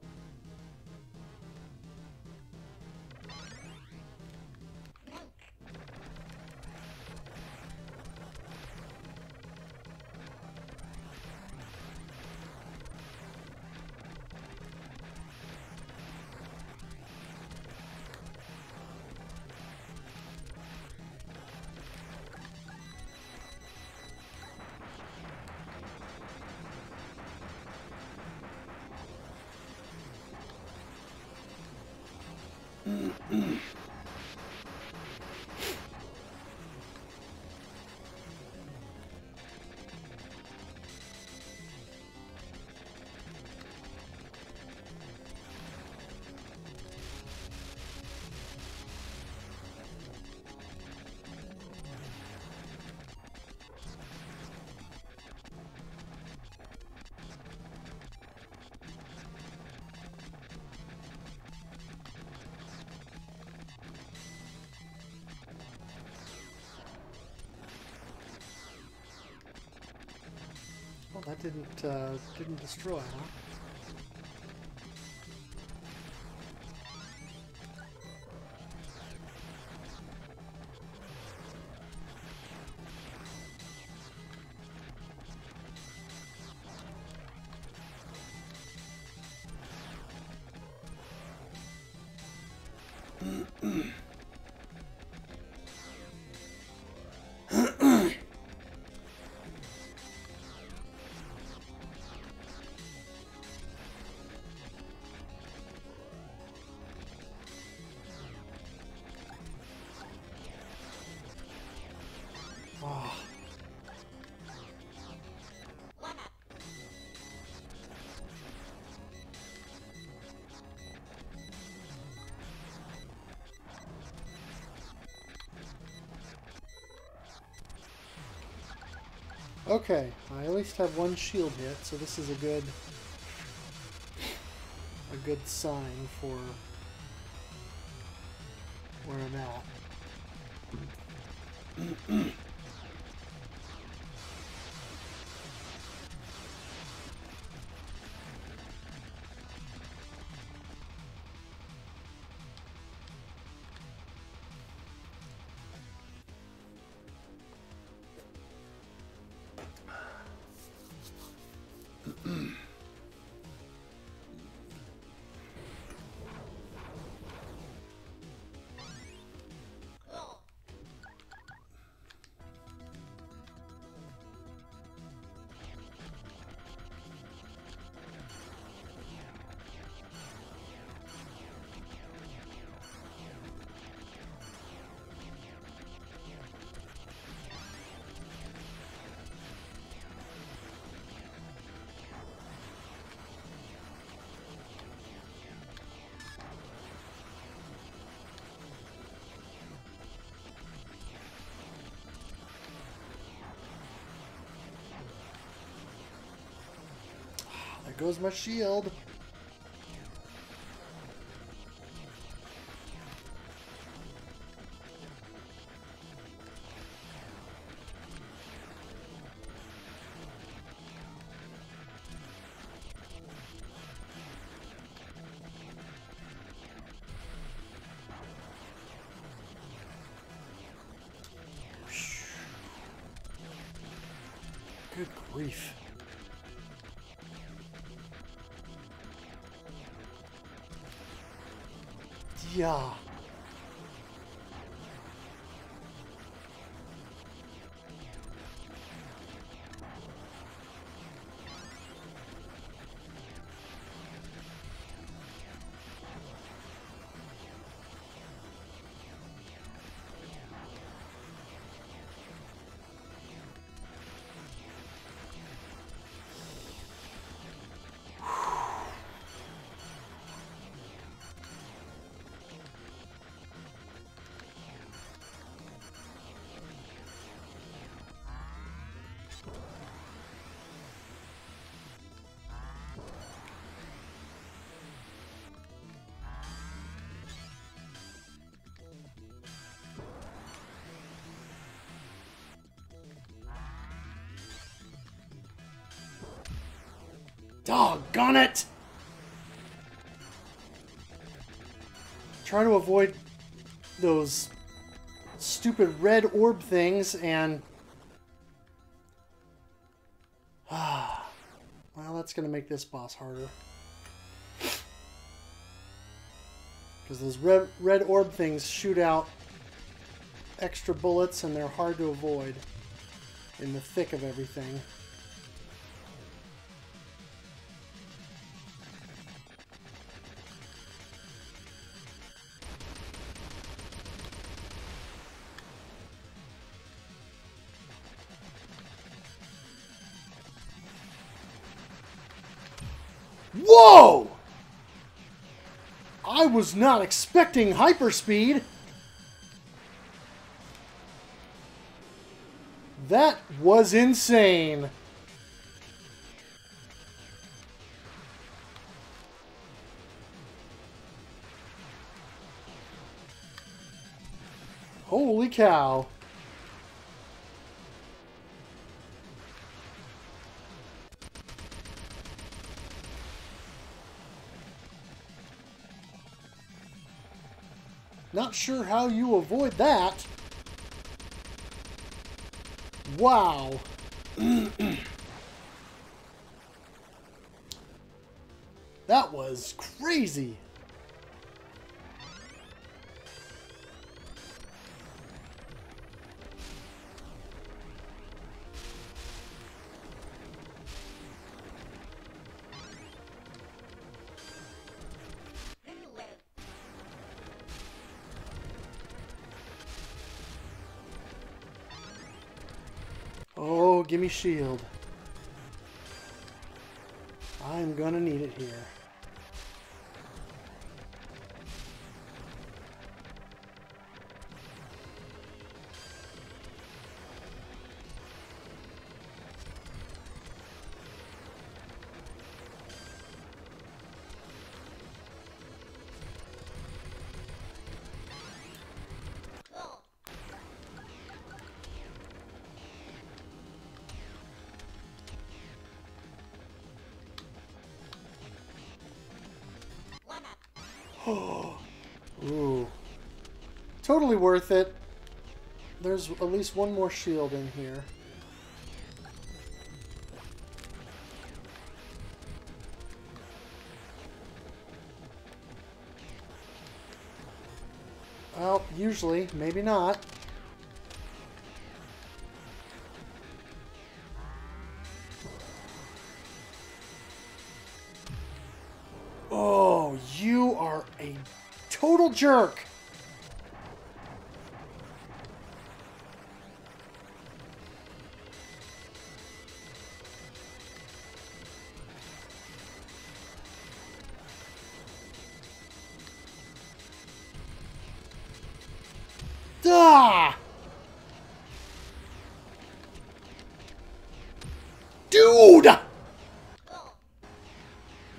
Well, that didn't destroy, huh? Oh. Okay, I at least have one shield hit, so this is a good sign for where I'm at. goes my shield. Good grief. Yeah. Doggone it! Try to avoid those stupid red orb things and... well, that's going to make this boss harder. Because those red orb things shoot out extra bullets and they're hard to avoid in the thick of everything. Whoa! I was not expecting hyperspeed. That was insane. Holy cow. Not sure how you avoid that. Wow. That was crazy. Oh, give me shield. I'm gonna need it here. Ooh. Totally worth it. There's at least one more shield in here. Well, usually, maybe not. Oh, you are a total jerk. Ah! Dude!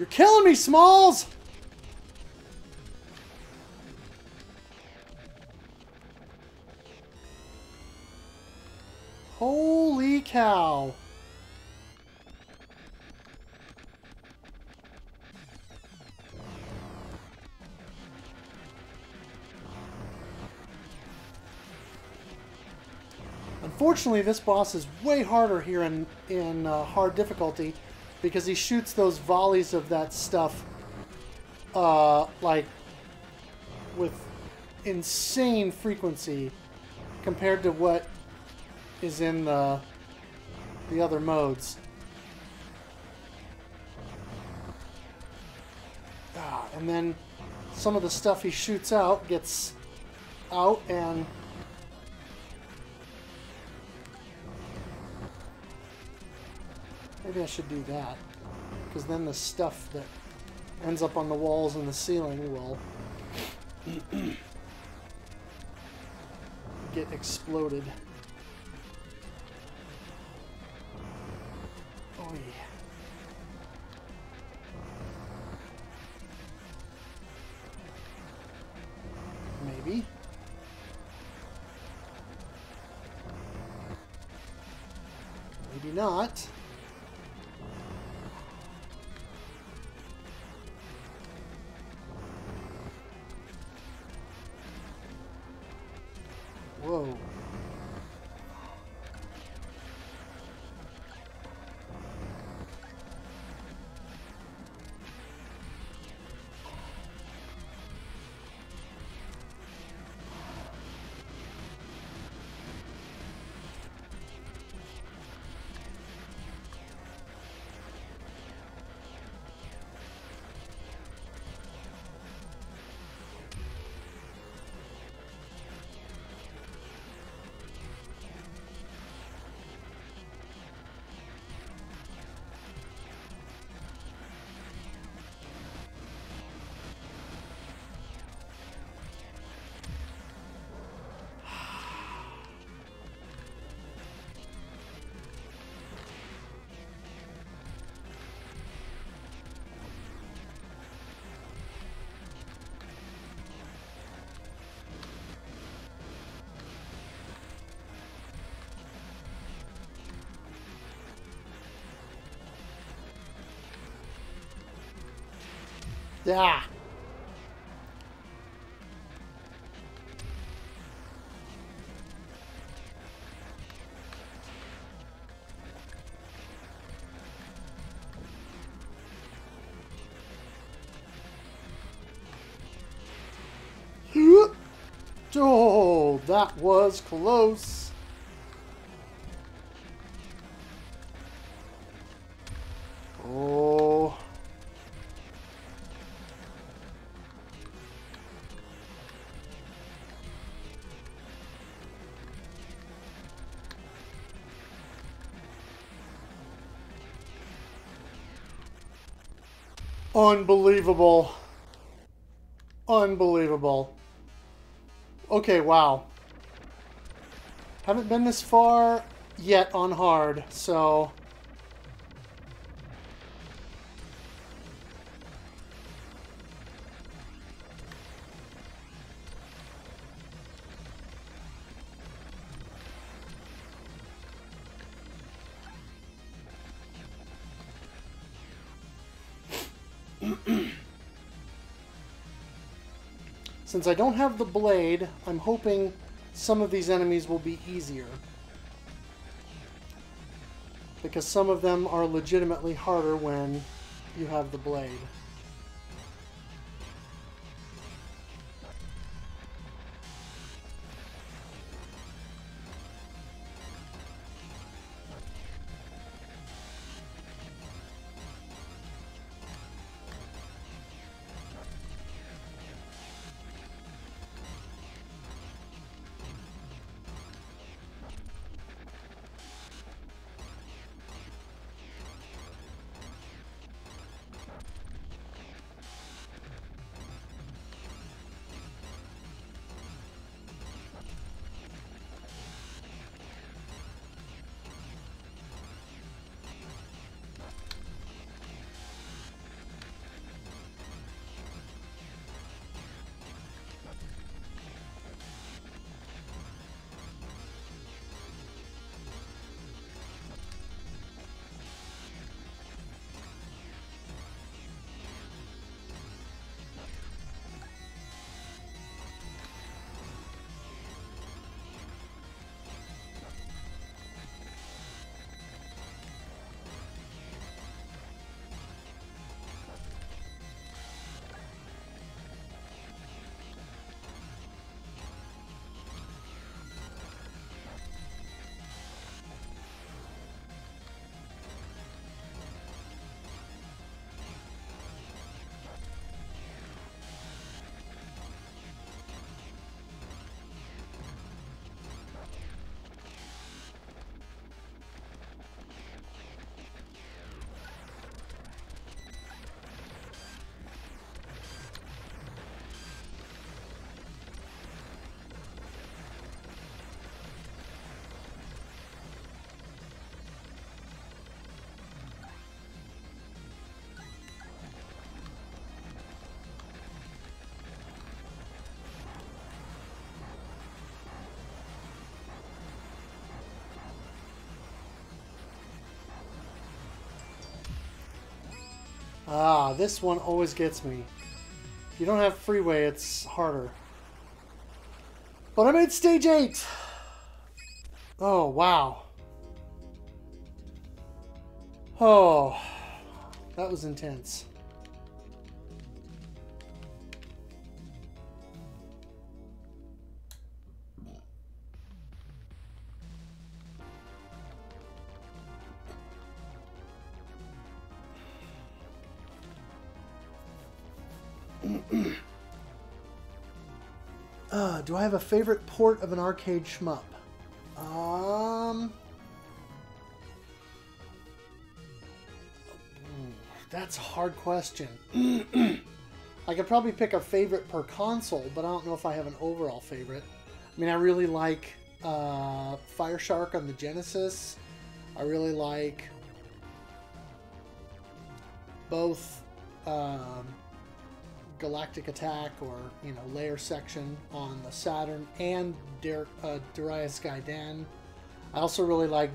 You're killing me, Smalls! Holy cow. Unfortunately, this boss is way harder here in hard difficulty because he shoots those volleys of that stuff like with insane frequency compared to what is in the other modes. And then some of the stuff he shoots out gets out and maybe I should do that, because then the stuff that ends up on the walls and the ceiling will get exploded. Oh yeah. Maybe. Maybe not. Whoa. Yeah. Oh, that was close. Oh. Unbelievable. Unbelievable. Okay, wow. Haven't been this far yet on hard, so... Since I don't have the blade, I'm hoping some of these enemies will be easier. Because some of them are legitimately harder when you have the blade. Ah, this one always gets me. If you don't have freeway, it's harder. But I made stage 8! Oh, wow. Oh, that was intense. Do I have a favorite port of an arcade shmup? That's a hard question. I could probably pick a favorite per console, but I don't know if I have an overall favorite. I mean, I really like Fire Shark on the Genesis. I really like both Galactic Attack, or, you know, Layer Section on the Saturn, and Darius Gaiden. I also really like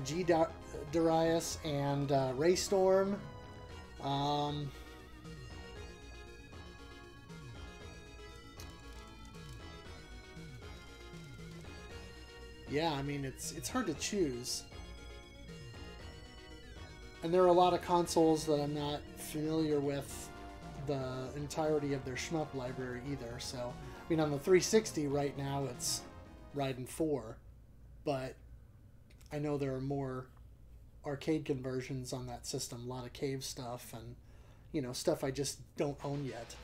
Darius and Raystorm. Yeah, I mean, it's hard to choose. And there are a lot of consoles that I'm not familiar with the entirety of their shmup library either. So, I mean, on the 360 right now, it's Raiden 4. But I know there are more arcade conversions on that system. A lot of cave stuff and, you know, stuff I just don't own yet.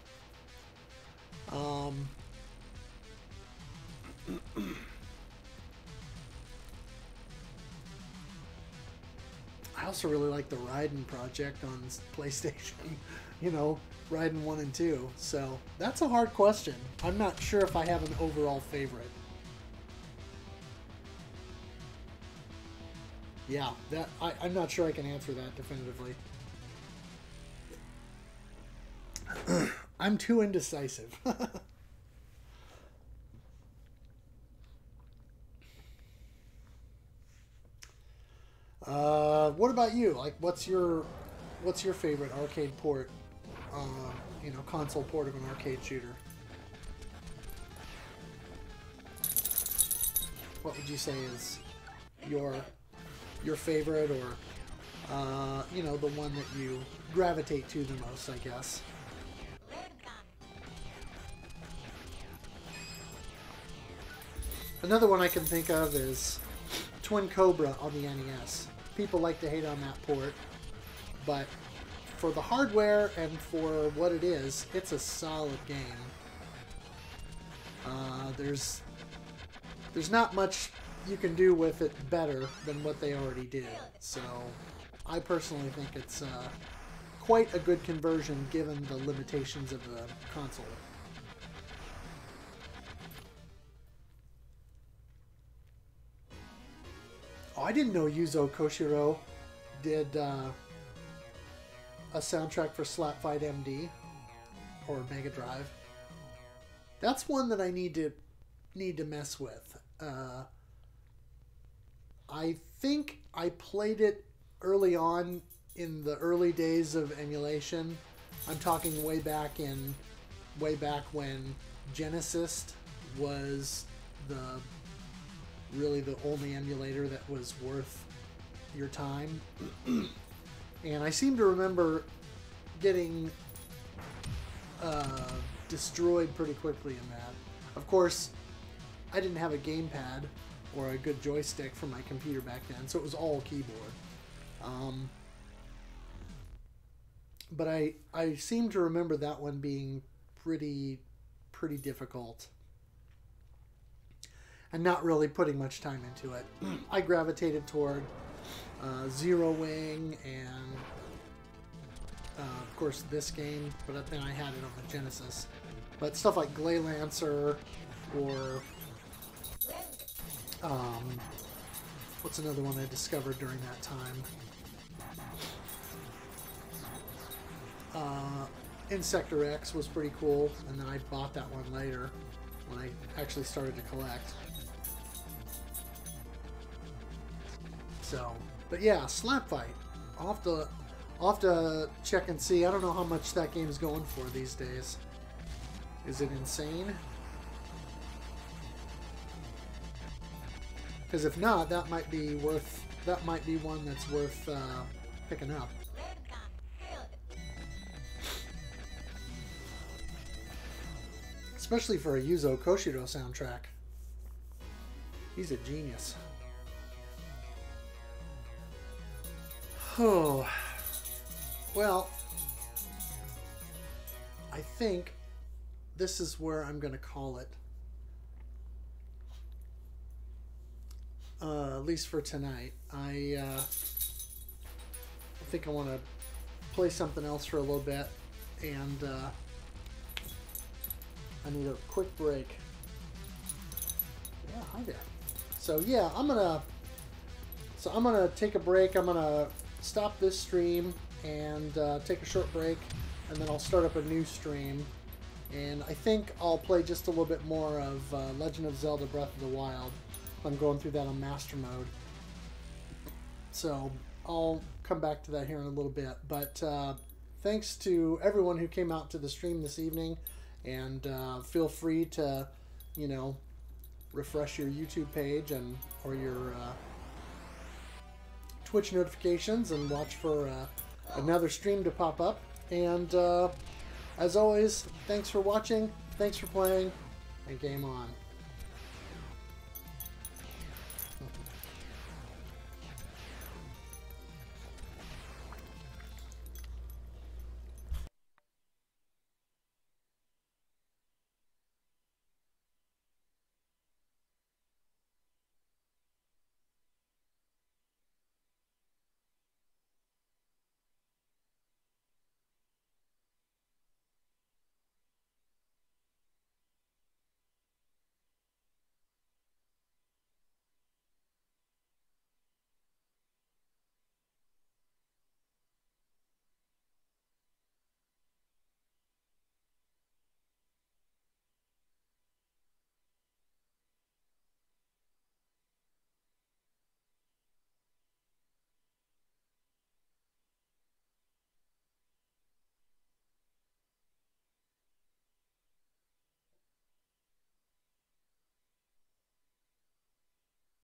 I also really like the Raiden project on PlayStation. You know, Raiden 1 and 2. So that's a hard question. I'm not sure if I have an overall favorite. Yeah, I'm not sure I can answer that definitively. I'm too indecisive. What about you? Like, what's your favorite arcade port? You know, console port of an arcade shooter. What would you say is your favorite, or you know, the one that you gravitate to the most, I guess? Another one I can think of is Twin Cobra on the NES. People like to hate on that port, but for the hardware and for what it is, it's a solid game. There's not much you can do with it better than what they already did. So I personally think it's quite a good conversion given the limitations of the console. Oh, I didn't know Yuzo Koshiro did a soundtrack for Slap Fight MD or Mega Drive. That's one that I need to mess with. I think I played it early on in the early days of emulation. I'm talking way back when Genesis was really the only emulator that was worth your time. And I seem to remember getting destroyed pretty quickly in that. Of course, I didn't have a gamepad or a good joystick for my computer back then, so it was all keyboard. But I seem to remember that one being pretty difficult and not really putting much time into it. I gravitated toward Zero Wing and of course this game, but then I had it on the Genesis. But stuff like Glay Lancer or what's another one I discovered during that time? Insector X was pretty cool, and then I bought that one later when I actually started to collect. So, but yeah, Slap Fight. I'll I'll have to check and see. I don't know how much that game's going for these days. Is it insane? Because if not, that might be worth. That might be one that's worth picking up. Especially for a Yuzo Koshiro soundtrack. He's a genius. Oh. Well, I think this is where I'm going to call it. At least for tonight. I think I want to play something else for a little bit, and I need a quick break. Yeah, hi there. So yeah, I'm gonna take a break. I'm gonna stop this stream and take a short break, and then I'll start up a new stream. And I think I'll play just a little bit more of Legend of Zelda Breath of the Wild. I'm going through that on Master Mode. So I'll come back to that here in a little bit. But thanks to everyone who came out to the stream this evening. And feel free to, you know, refresh your YouTube page and or your Twitch notifications and watch for another stream to pop up. And as always, thanks for watching, thanks for playing, and game on.